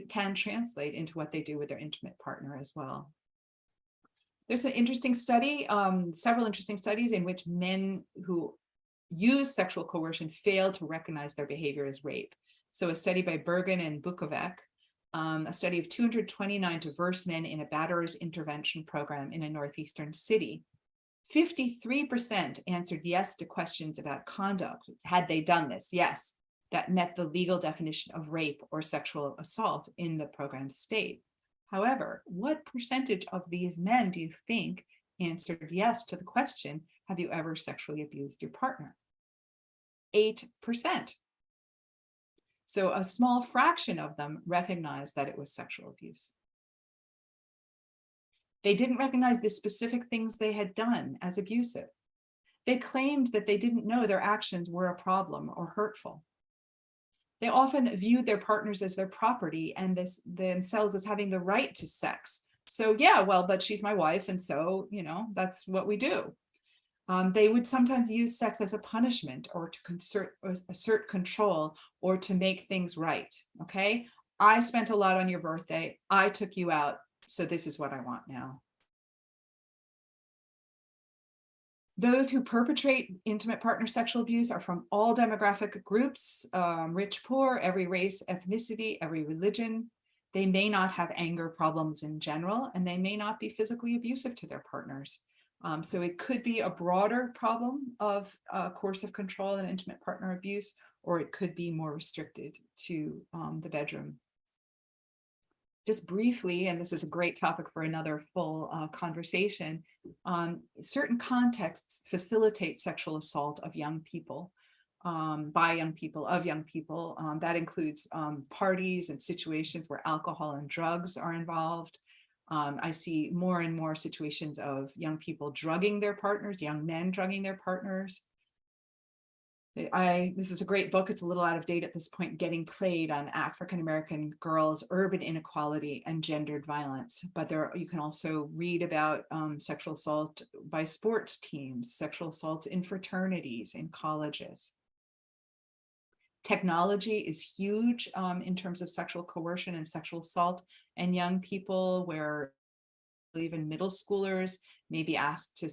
can translate into what they do with their intimate partner as well. There's an interesting study, several interesting studies in which men who use sexual coercion fail to recognize their behavior as rape. So a study by Bergen and Bukovac, a study of 229 diverse men in a batterers intervention program in a northeastern city. 53% answered yes to questions about conduct. Had they done this? Yes, that met the legal definition of rape or sexual assault in the program state. However, what percentage of these men do you think answered yes to the question, have you ever sexually abused your partner? 8%. So a small fraction of them recognized that it was sexual abuse. They didn't recognize the specific things they had done as abusive. They claimed that they didn't know their actions were a problem or hurtful. They often viewed their partners as their property and themselves as having the right to sex. So yeah, well, but she's my wife, and so, that's what we do. They would sometimes use sex as a punishment or to assert control or to make things right, okay? I spent a lot on your birthday. I took you out. So this is what I want now. Those who perpetrate intimate partner sexual abuse are from all demographic groups, rich, poor, every race, ethnicity, every religion. They may not have anger problems in general, and they may not be physically abusive to their partners. So it could be a broader problem of coercive control and intimate partner abuse, or it could be more restricted to the bedroom. Just briefly, and this is a great topic for another full conversation, certain contexts facilitate sexual assault of young people, by young people, of young people. That includes parties and situations where alcohol and drugs are involved. I see more and more situations of young people drugging their partners, young men drugging their partners. This is a great book. It's a little out of date at this point, Getting Played, on African-American girls, urban inequality and gendered violence. But there, you can also read about sexual assault by sports teams, sexual assaults in fraternities, in colleges. Technology is huge in terms of sexual coercion and sexual assault, and young people, where even middle schoolers may be asked to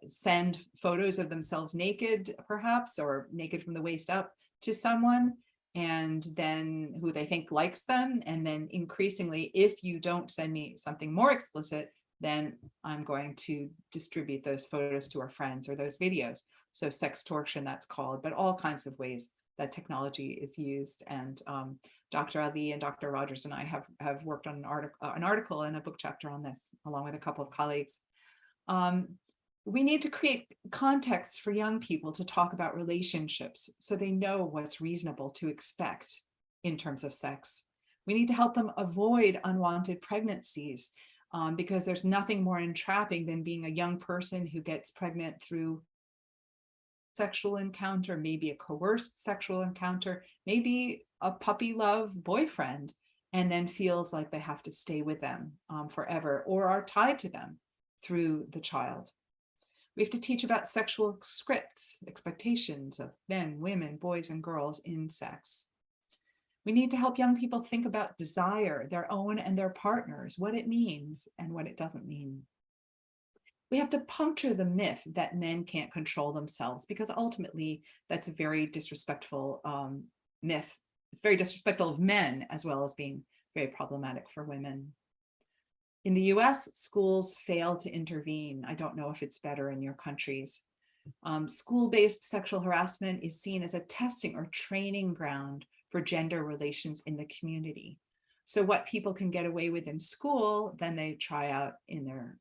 send photos of themselves naked, perhaps, or naked from the waist up, to someone, and then who they think likes them. And then increasingly, if you don't send me something more explicit, then I'm going to distribute those photos to our friends, or those videos. So sextortion, that's called, but all kinds of ways that technology is used. And Dr. Ali and Dr. Rogers and I have worked on an article and a book chapter on this, along with a couple of colleagues. We need to create contexts for young people to talk about relationships so they know what's reasonable to expect in terms of sex. We need to help them avoid unwanted pregnancies, because there's nothing more entrapping than being a young person who gets pregnant through sexual encounter, maybe a coerced sexual encounter, maybe a puppy love boyfriend, and then feels like they have to stay with them forever, or are tied to them through the child. We have to teach about sexual scripts, expectations of men, women, boys, and girls in sex. We need to help young people think about desire, their own and their partners, what it means and what it doesn't mean. We have to puncture the myth that men can't control themselves, because ultimately that's a very disrespectful myth. It's very disrespectful of men, as well as being very problematic for women. In the US, schools fail to intervene. I don't know if it's better in your countries. School-based sexual harassment is seen as a testing or training ground for gender relations in the community. So what people can get away with in school, then they try out in their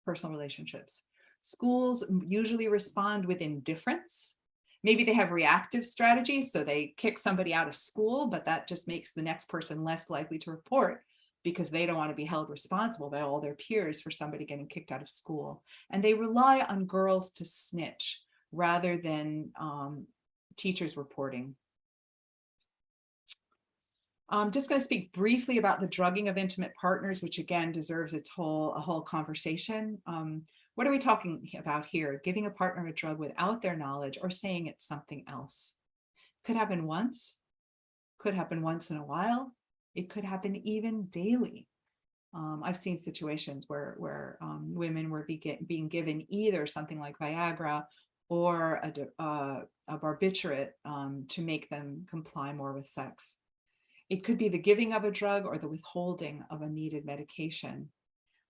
personal relationships. Schools usually respond with indifference. Maybe they have reactive strategies, so they kick somebody out of school, but that just makes the next person less likely to report, because they don't want to be held responsible by all their peers for somebody getting kicked out of school. And they rely on girls to snitch rather than teachers reporting. I'm just going to speak briefly about the drugging of intimate partners, which again deserves a whole conversation. What are we talking about here? Giving a partner a drug without their knowledge, or saying it's something else. Could happen once, could happen once in a while. It could happen even daily. I've seen situations where women were being given either something like Viagra or a barbiturate to make them comply more with sex. It could be the giving of a drug or the withholding of a needed medication.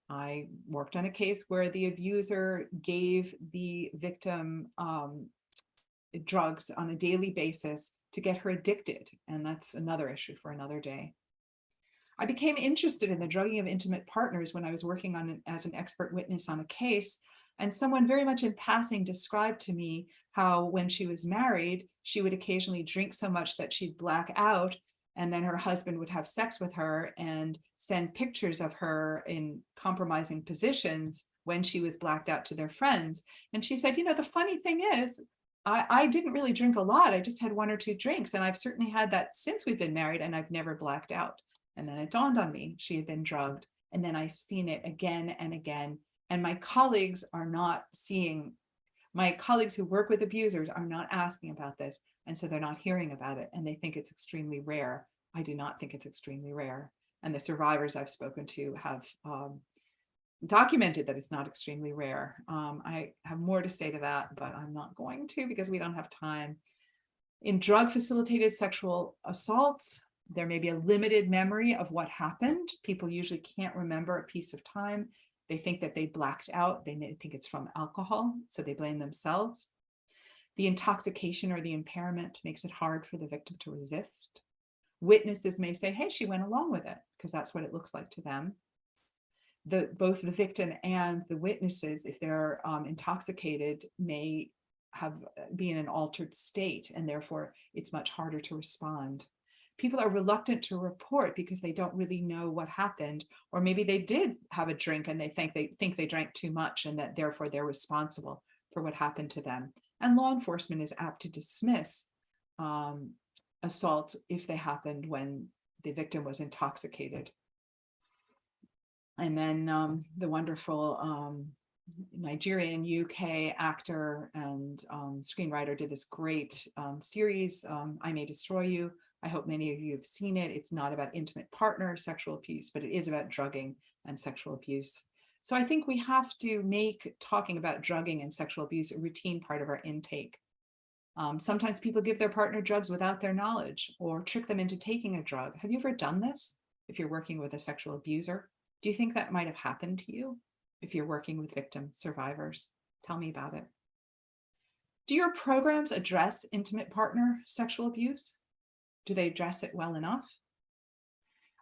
I worked on a case where the abuser gave the victim drugs on a daily basis to get her addicted, and that's another issue for another day. I became interested in the drugging of intimate partners when I was working on as an expert witness on a case, and someone very much in passing described to me how when she was married, she would occasionally drink so much that she'd black out, and then her husband would have sex with her and send pictures of her in compromising positions when she was blacked out to their friends. And she said, you know, the funny thing is, I didn't really drink a lot. I just had 1 or 2 drinks. And I've certainly had that since we've been married, and I've never blacked out. And then it dawned on me, she had been drugged. And then I've seen it again and again. And my colleagues are not seeing, my colleagues who work with abusers are not asking about this. And so they're not hearing about it, and they think it's extremely rare. I do not think it's extremely rare. And the survivors I've spoken to have documented that it's not extremely rare. I have more to say to that, but I'm not going to because we don't have time. In drug-facilitated sexual assaults, there may be a limited memory of what happened. People usually can't remember a piece of time. They think that they blacked out. They may think it's from alcohol, so they blame themselves. The intoxication or the impairment makes it hard for the victim to resist. Witnesses may say, hey, she went along with it, because that's what it looks like to them. Both the victim and the witnesses, if they're intoxicated, may be in an altered state, and therefore it's much harder to respond. People are reluctant to report because they don't really know what happened, or maybe they did have a drink and they think they drank too much, and that therefore they're responsible for what happened to them. And law enforcement is apt to dismiss assaults if they happened when the victim was intoxicated. And then the wonderful Nigerian UK actor and screenwriter did this great series, I May Destroy You. I hope many of you have seen it. It's not about intimate partner sexual abuse, but it is about drugging and sexual abuse. So I think we have to make talking about drugging and sexual abuse a routine part of our intake. Sometimes people give their partner drugs without their knowledge or trick them into taking a drug. Have you ever done this? If you're working with a sexual abuser, do you think that might have happened to you? If you're working with victim survivors, tell me about it. Do your programs address intimate partner sexual abuse? Do they address it well enough?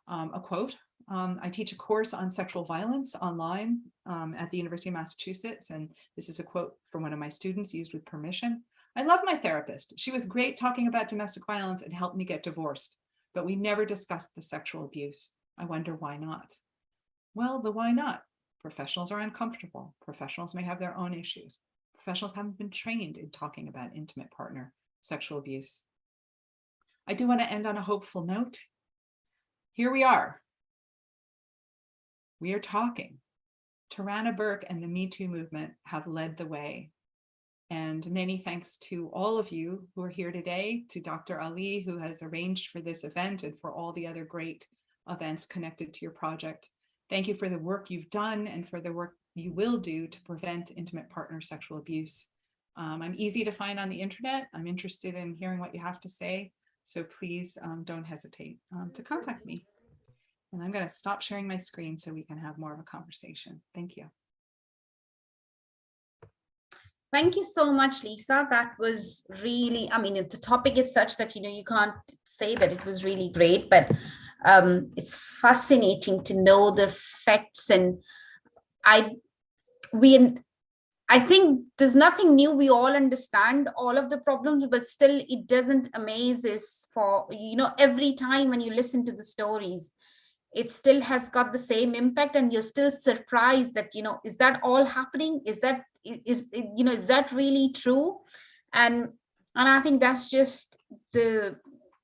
A quote, I teach a course on sexual violence online at the University of Massachusetts. And this is a quote from one of my students used with permission. I love my therapist. She was great talking about domestic violence and helped me get divorced, but we never discussed the sexual abuse. I wonder why not? Well, the why not? Professionals are uncomfortable. Professionals may have their own issues. Professionals haven't been trained in talking about intimate partner sexual abuse. I do want to end on a hopeful note. Here we are. We are talking. Tarana Burke and the Me Too movement have led the way. And many thanks to all of you who are here today, to Dr. Ali, who has arranged for this event, and for all the other great events connected to your project. Thank you for the work you've done and for the work you will do to prevent intimate partner sexual abuse. I'm easy to find on the internet. I'm interested in hearing what you have to say. So please don't hesitate to contact me. And I'm going to stop sharing my screen so we can have more of a conversation. Thank you. Thank you so much, Lisa. That was really, I mean, the topic is such that, you can't say that it was really great, but it's fascinating to know the effects. And I think there's nothing new. We all understand all of the problems, but still it doesn't amaze us for, every time when you listen to the stories, it still has got the same impact, and you're still surprised that, is that all happening? Is that really true? And I think that's just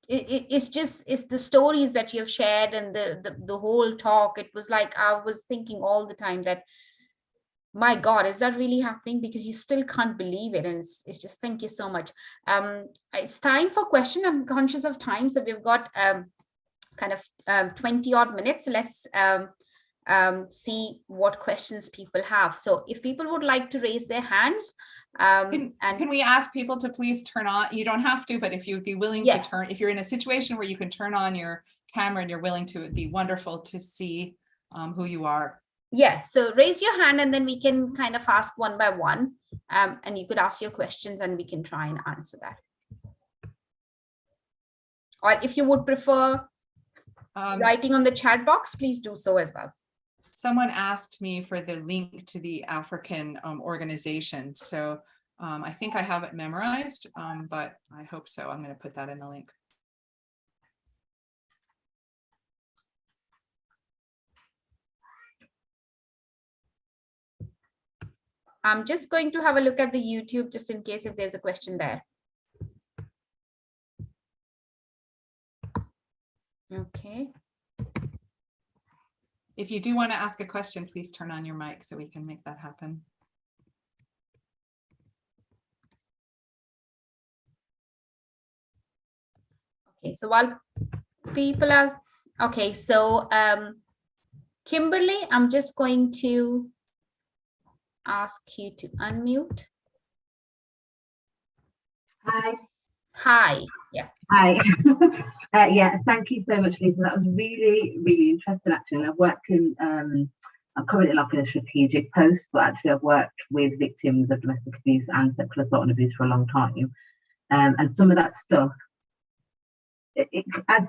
it's the stories that you've shared, and the whole talk. It was like I was thinking all the time that, my God, is that really happening? Because you still can't believe it. And it's just, thank you so much. It's time for question. I'm conscious of time, so we've got kind of 20 odd minutes. Let's see what questions people have. So if people would like to raise their hands, can we ask people to please turn on, you don't have to, but if you would be willing to turn, if you're in a situation where you can turn on your camera and you're willing to, it'd be wonderful to see who you are. Yeah, so raise your hand and then we can kind of ask one by one, and you could ask your questions and we can try and answer that. Or if you would prefer writing on the chat box, please do so as well. Someone asked me for the link to the African organization. So I think I have it memorized, but I hope so. I'm going to put that in the link. I'm just going to have a look at the YouTube just in case if there's a question there. Okay. If you do want to ask a question, please turn on your mic so we can make that happen. Okay, so while people are Okay, so Kimberly, I'm just going to ask you to unmute. Hi. Hi. Yeah. Hi. Yeah, thank you so much, Lisa. That was really, really interesting, actually. And I've worked in, I'm currently like in a strategic post, but actually I've worked with victims of domestic abuse and sexual assault and abuse for a long time. And some of that stuff, as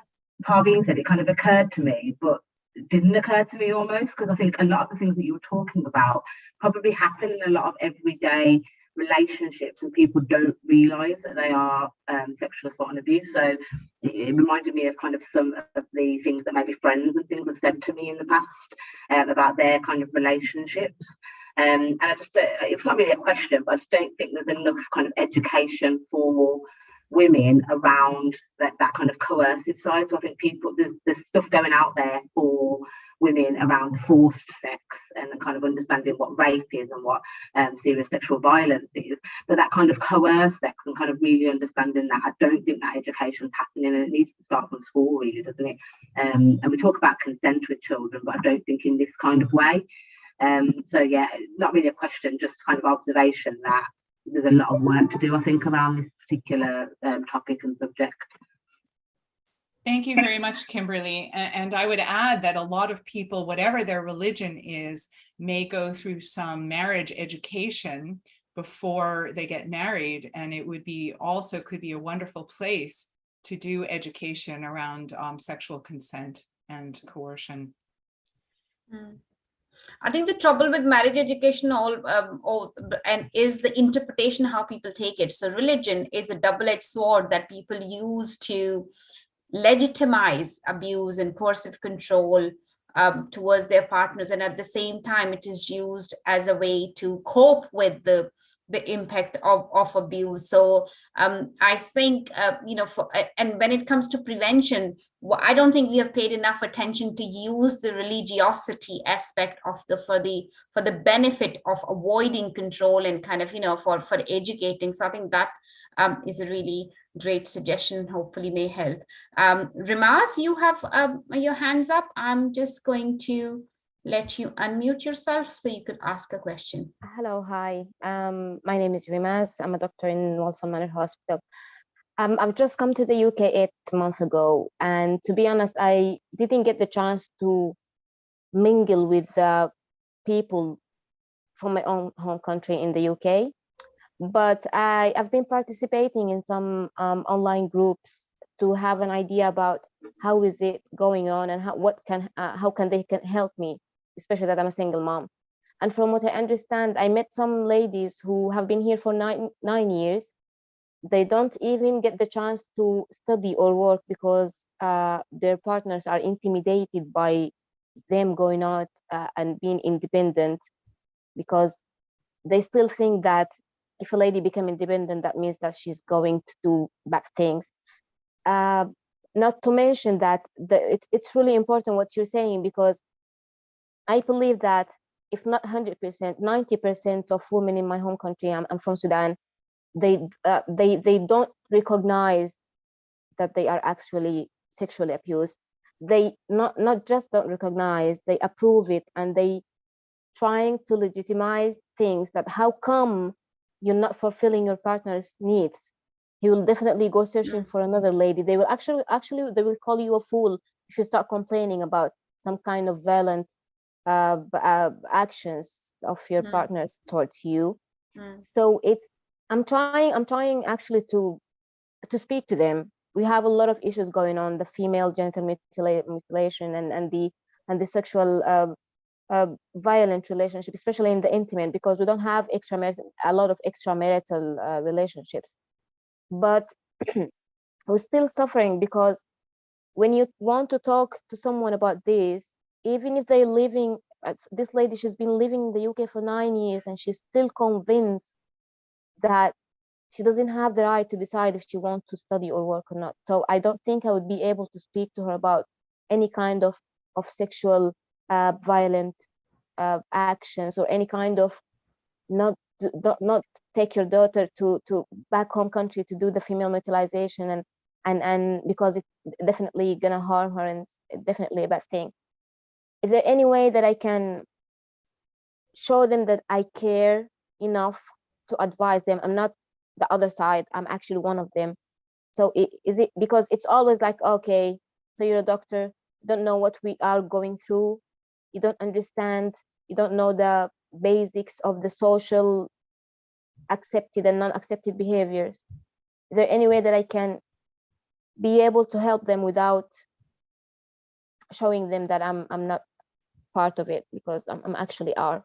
Parveen said, it kind of occurred to me, but it didn't occur to me almost, because I think a lot of the things that you were talking about probably happen in a lot of everyday relationships, and people don't realize that they are sexual assault and abuse. So it reminded me of kind of some of the things that maybe friends and things have said to me in the past about their kind of relationships. And I just, it's not really a question, but I just don't think there's enough kind of education for women around that kind of coercive side. So I think people, there's stuff going out there for women around forced sex and kind of understanding what rape is and what serious sexual violence is, but that kind of coerced sex and kind of really understanding that, I don't think that education's happening, and it needs to start from school, really, doesn't it? And we talk about consent with children, but I don't think in this kind of way. So yeah, not really a question, just kind of observation that there's a lot of work to do, I think, around this particular topic and subject. Thank you very much, Kimberly. And I would add that a lot of people, whatever their religion is, may go through some marriage education before they get married. And it would be also could be a wonderful place to do education around sexual consent and coercion. I think the trouble with marriage education and is the interpretation, how people take it. So religion is a double-edged sword that people use to legitimize abuse and coercive control towards their partners, and at the same time it is used as a way to cope with the impact of abuse. So I think and when it comes to prevention, I don't think we have paid enough attention to use the religiosity aspect of for the benefit of avoiding control and kind of for educating. So I think that is a really great suggestion, hopefully may help. Rimaz, you have your hands up. I'm just going to let you unmute yourself so you could ask a question. Hello, hi. My name is Rimaz. I'm a doctor in Walsall Manor Hospital. I've just come to the UK 8 months ago, and to be honest, I didn't get the chance to mingle with people from my own home country in the UK. But I've been participating in some online groups to have an idea about how is it going on and how can they help me, especially that I'm a single mom. And from what I understand, I met some ladies who have been here for nine years. They don't even get the chance to study or work because their partners are intimidated by them going out and being independent, because they still think that if a lady become independent, that means that she's going to do bad things. Not to mention that it's really important what you're saying, because I believe that if not 100%, 90% of women in my home country, I'm from Sudan, they don't recognize that they are actually sexually abused. They not just don't recognize, they approve it, and they trying to legitimize things that how come you're not fulfilling your partner's needs. He will definitely go searching for another lady. They will actually they will call you a fool if you start complaining about some kind of violent actions of your partners towards you. So I'm trying actually to speak to them. We have a lot of issues going on, the female genital mutilation and the sexual violent relationship, especially in the intimate, because we don't have a lot of extramarital relationships. But we're still suffering, because when you want to talk to someone about this, even if they're living, this lady, she's been living in the UK for 9 years, and she's still convinced that she doesn't have the right to decide if she wants to study or work or not. So I don't think I would be able to speak to her about any kind of sexual violent actions, or any kind of not take your daughter to back home country to do the female mutilization and because it's definitely gonna harm her and it's definitely a bad thing. Is there any way that I can show them that I care enough to advise them? I'm not the other side, I'm actually one of them. So is it because it's always like, okay, so you're a doctor, you don't know what we are going through, you don't understand, you don't know the basics of the social accepted and non-accepted behaviors. Is there any way that I can be able to help them without showing them that I'm not part of it, because I'm actually are?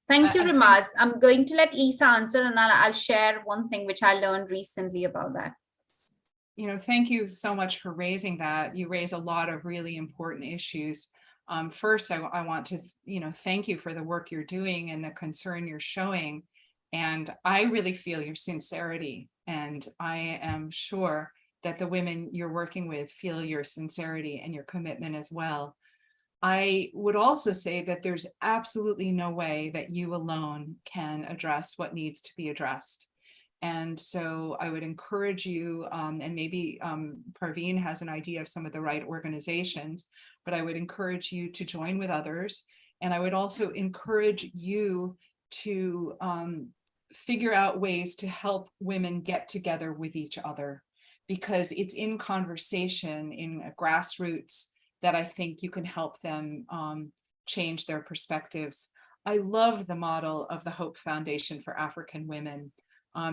Thank you, I think- Rimaz. I'm going to let Lisa answer, and I'll share one thing which I learned recently about that. Thank you so much for raising that. You raise a lot of really important issues. First, I want to, thank you for the work you're doing and the concern you're showing. And I really feel your sincerity. And I am sure that the women you're working with feel your sincerity and your commitment as well. I would also say that there's absolutely no way that you alone can address what needs to be addressed. And so I would encourage you, and maybe Parveen has an idea of some of the right organizations, but I would encourage you to join with others. And I would also encourage you to figure out ways to help women get together with each other, because it's in conversation, in a grassroots, that I think you can help them change their perspectives. I love the model of the Hope Foundation for African Women.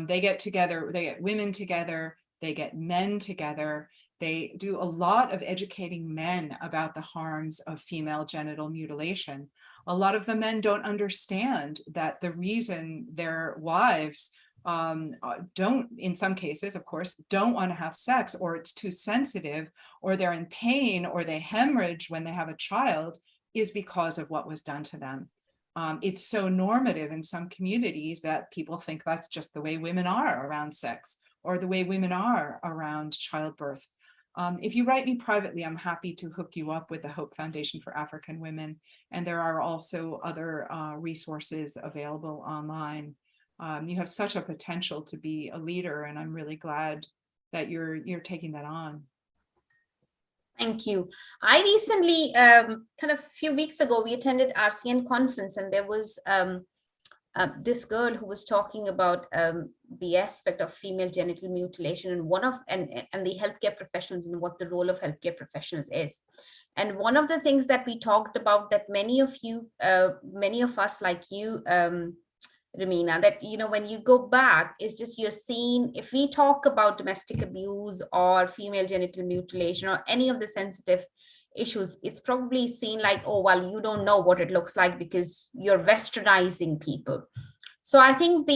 They get together, they get women together, they get men together. They do a lot of educating men about the harms of female genital mutilation. A lot of the men don't understand that the reason their wives don't, in some cases, of course, don't want to have sex, or it's too sensitive, or they're in pain, or they hemorrhage when they have a child, is because of what was done to them. It's so normative in some communities that people think that's just the way women are around sex, or the way women are around childbirth. If you write me privately, I'm happy to hook you up with the Hope Foundation for African Women. And there are also other resources available online. You have such a potential to be a leader, and I'm really glad that you're taking that on. Thank you. I recently, kind of a few weeks ago, we attended RCN conference, and there was this girl who was talking about the aspect of female genital mutilation, and the healthcare professionals, and what the role of healthcare professionals is. And one of the things that we talked about, that many of us like you, Ramina, that when you go back, it's just you're seeing, if we talk about domestic abuse or female genital mutilation or any of the sensitive issues, it's probably seen like, oh, well, you don't know what it looks like because you're westernizing people. So I think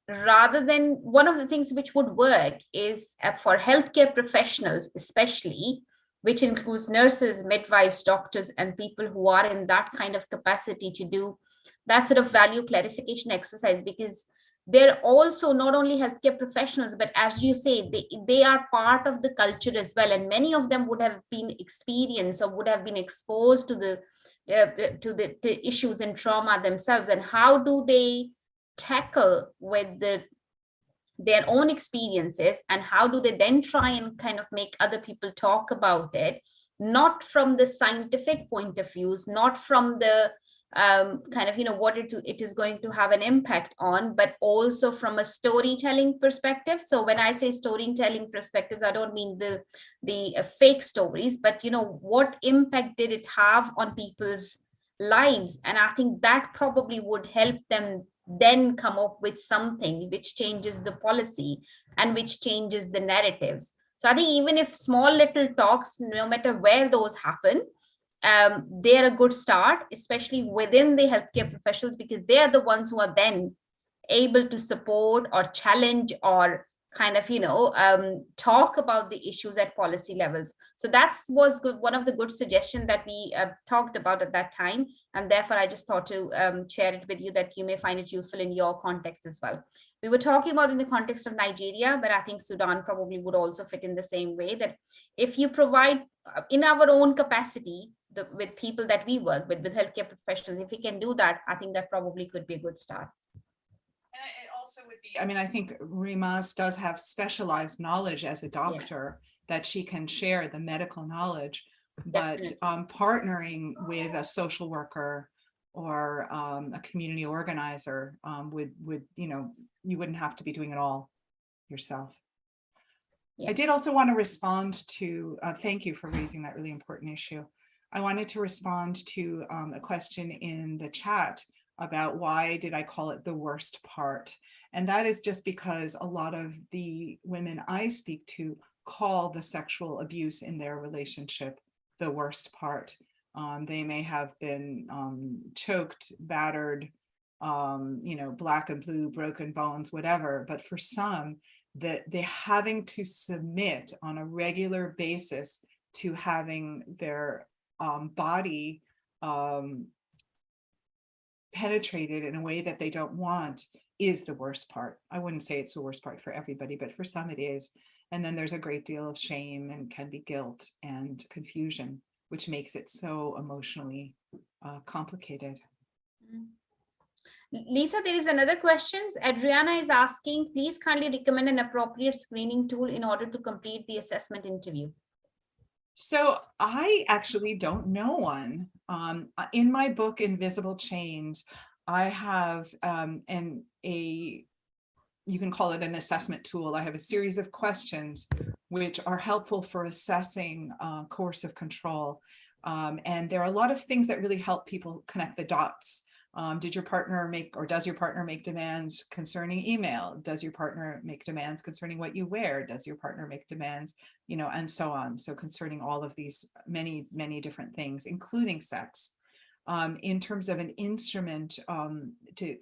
rather than, one of the things which would work is for healthcare professionals, especially, which includes nurses, midwives, doctors, and people who are in that kind of capacity to do that sort of value clarification exercise, because they're also not only healthcare professionals, but as you say, they are part of the culture as well. And many of them would have been experienced or would have been exposed to the issues and trauma themselves. And how do they tackle with their own experiences, and how do they then try and kind of make other people talk about it, not from the scientific point of views, not from the kind of what it is going to have an impact on, but also from a storytelling perspective. So when I say storytelling perspectives, I don't mean the fake stories, but what impact did it have on people's lives? And I think that probably would help them then come up with something which changes the policy and which changes the narratives. So I think even if small little talks, no matter where those happen, they're a good start, especially within the healthcare professionals, because they're the ones who are then able to support or challenge or kind of talk about the issues at policy levels. So that was good, one of the good suggestions that we talked about at that time, and therefore I just thought to share it with you, that you may find it useful in your context as well. We were talking about in the context of Nigeria, but I think Sudan probably would also fit in the same way, that if you provide in our own capacity with people that we work with healthcare professionals, if we can do that, I think that probably could be a good start. And it also would be, I think Rimaz does have specialized knowledge as a doctor, that she can share the medical knowledge, but Definitely. partnering with a social worker or a community organizer would, you know, you wouldn't have to be doing it all yourself. Yeah. I did also want to respond to, thank you for raising that really important issue. I wanted to respond to a question in the chat about why did I call it the worst part? And that is just because a lot of the women I speak to call the sexual abuse in their relationship the worst part. They may have been choked, battered, you know, black and blue, broken bones, whatever. But for some, that they're having to submit on a regular basis to having their body penetrated in a way that they don't want is the worst part. I wouldn't say it's the worst part for everybody, but for some it is. And then there's a great deal of shame and can be guilt and confusion, which makes it so emotionally complicated. Lisa, there is another question. Adriana is asking, please kindly recommend an appropriate screening tool in order to complete the assessment interview. So I actually don't know one. In my book, Invisible Chains, I have you can call it an assessment tool. I have a series of questions which are helpful for assessing coercive control. And there are a lot of things that really help people connect the dots. Did your partner make, or does your partner make demands concerning email? Does your partner make demands concerning what you wear? Does your partner make demands, you know, and so on. So concerning all of these many, many different things, including sex. In terms of an instrument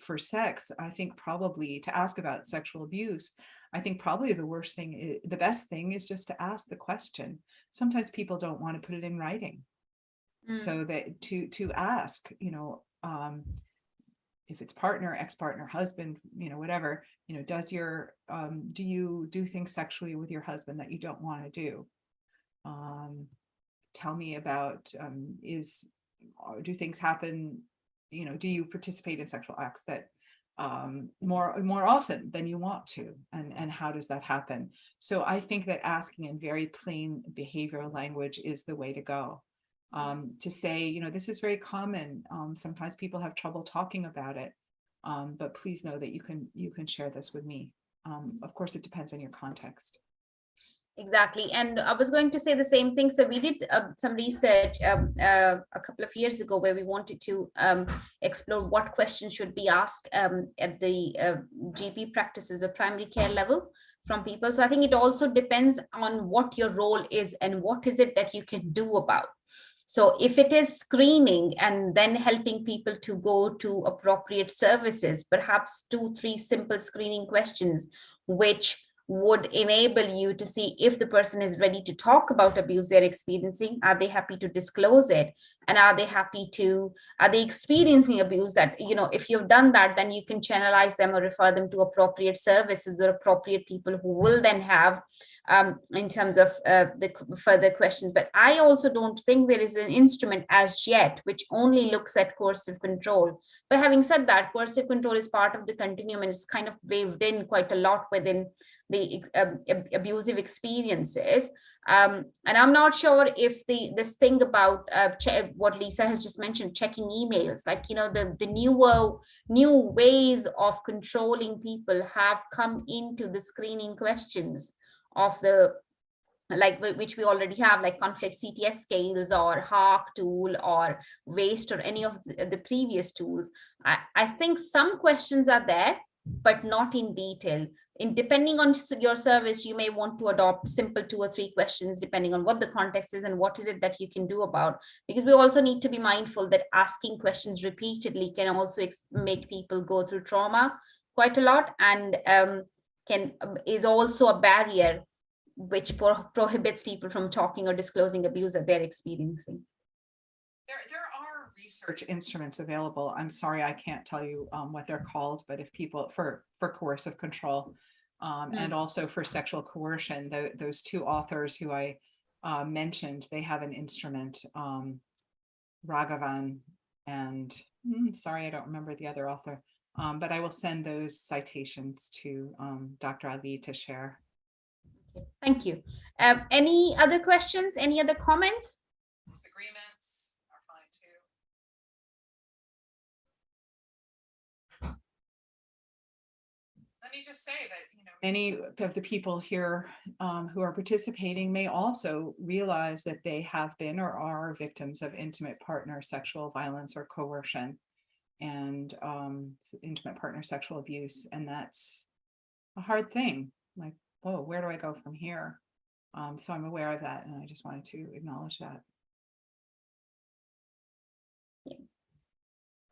for sex, I think probably to ask about sexual abuse, I think probably the best thing is just to ask the question. Sometimes people don't want to put it in writing. So that to ask, you know, if it's partner, ex-partner, husband, you know, whatever, you know, do you do things sexually with your husband that you don't want to do? Tell me about, do things happen, you know, do you participate in sexual acts that more often than you want to, and how does that happen? So I think that asking in very plain behavioral language is the way to go. To say, you know, this is very common. Sometimes people have trouble talking about it, but please know that you can share this with me. Of course, it depends on your context. Exactly. And I was going to say the same thing. So we did some research a couple of years ago where we wanted to explore what questions should be asked at the GP practices or primary care level from people. So I think it also depends on what your role is and what is it that you can do about. So if it is screening and then helping people to go to appropriate services, perhaps 2-3 simple screening questions, which would enable you to see if the person is ready to talk about abuse they're experiencing. Are they happy to disclose it? And are they experiencing abuse that, you know, if you've done that, then you can channelize them or refer them to appropriate services or appropriate people who will then have in terms of the further questions. But I also don't think there is an instrument as yet which only looks at coercive control. But having said that, coercive control is part of the continuum and it's kind of waved in quite a lot within the abusive experiences. And I'm not sure if this thing about what Lisa has just mentioned, checking emails, like, you know, the new ways of controlling people have come into the screening questions of the, like, which we already have, like conflict CTS scales or HARC tool or WASTE or any of the previous tools. I think some questions are there, but not in detail. Depending on your service, you may want to adopt simple 2 or 3 questions, depending on what the context is and what is it that you can do about. Because we also need to be mindful that asking questions repeatedly can also make people go through trauma quite a lot, and is also a barrier which prohibits people from talking or disclosing abuse that they're experiencing. There are research instruments available. I'm sorry, I can't tell you what they're called, but if people for coercive control and also for sexual coercion, those 2 authors who I mentioned, they have an instrument, Raghavan and sorry, I don't remember the other author, but I will send those citations to Dr. Ali to share. Okay. Thank you. Any other questions? Any other comments? Disagreements are fine too. Let me just say that, many of the people here who are participating may also realize that they have been or are victims of intimate partner sexual violence or coercion and intimate partner sexual abuse. And that's a hard thing. Like, whoa, where do I go from here? So I'm aware of that, and I just wanted to acknowledge that.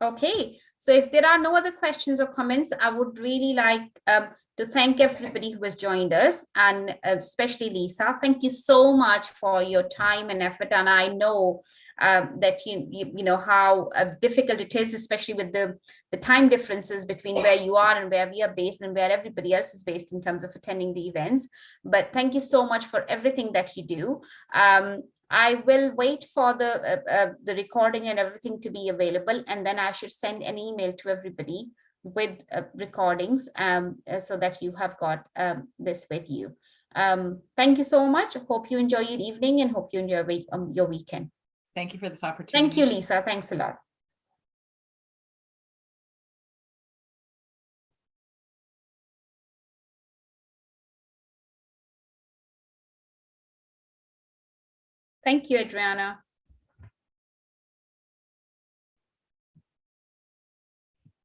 Okay, so if there are no other questions or comments, I would really like to thank everybody who has joined us, and especially Lisa. Thank you so much for your time and effort. And I know that you know how difficult it is, especially with the time differences between where you are and where we are based and where everybody else is based in terms of attending the events. But thank you so much for everything that you do. I will wait for the recording and everything to be available, and then I should send an email to everybody with recordings so that you have got this with you. Thank you so much. Hope you enjoy your evening and hope you enjoy your weekend. Thank you for this opportunity. Thank you, Lisa. Thanks a lot. Thank you, Adriana.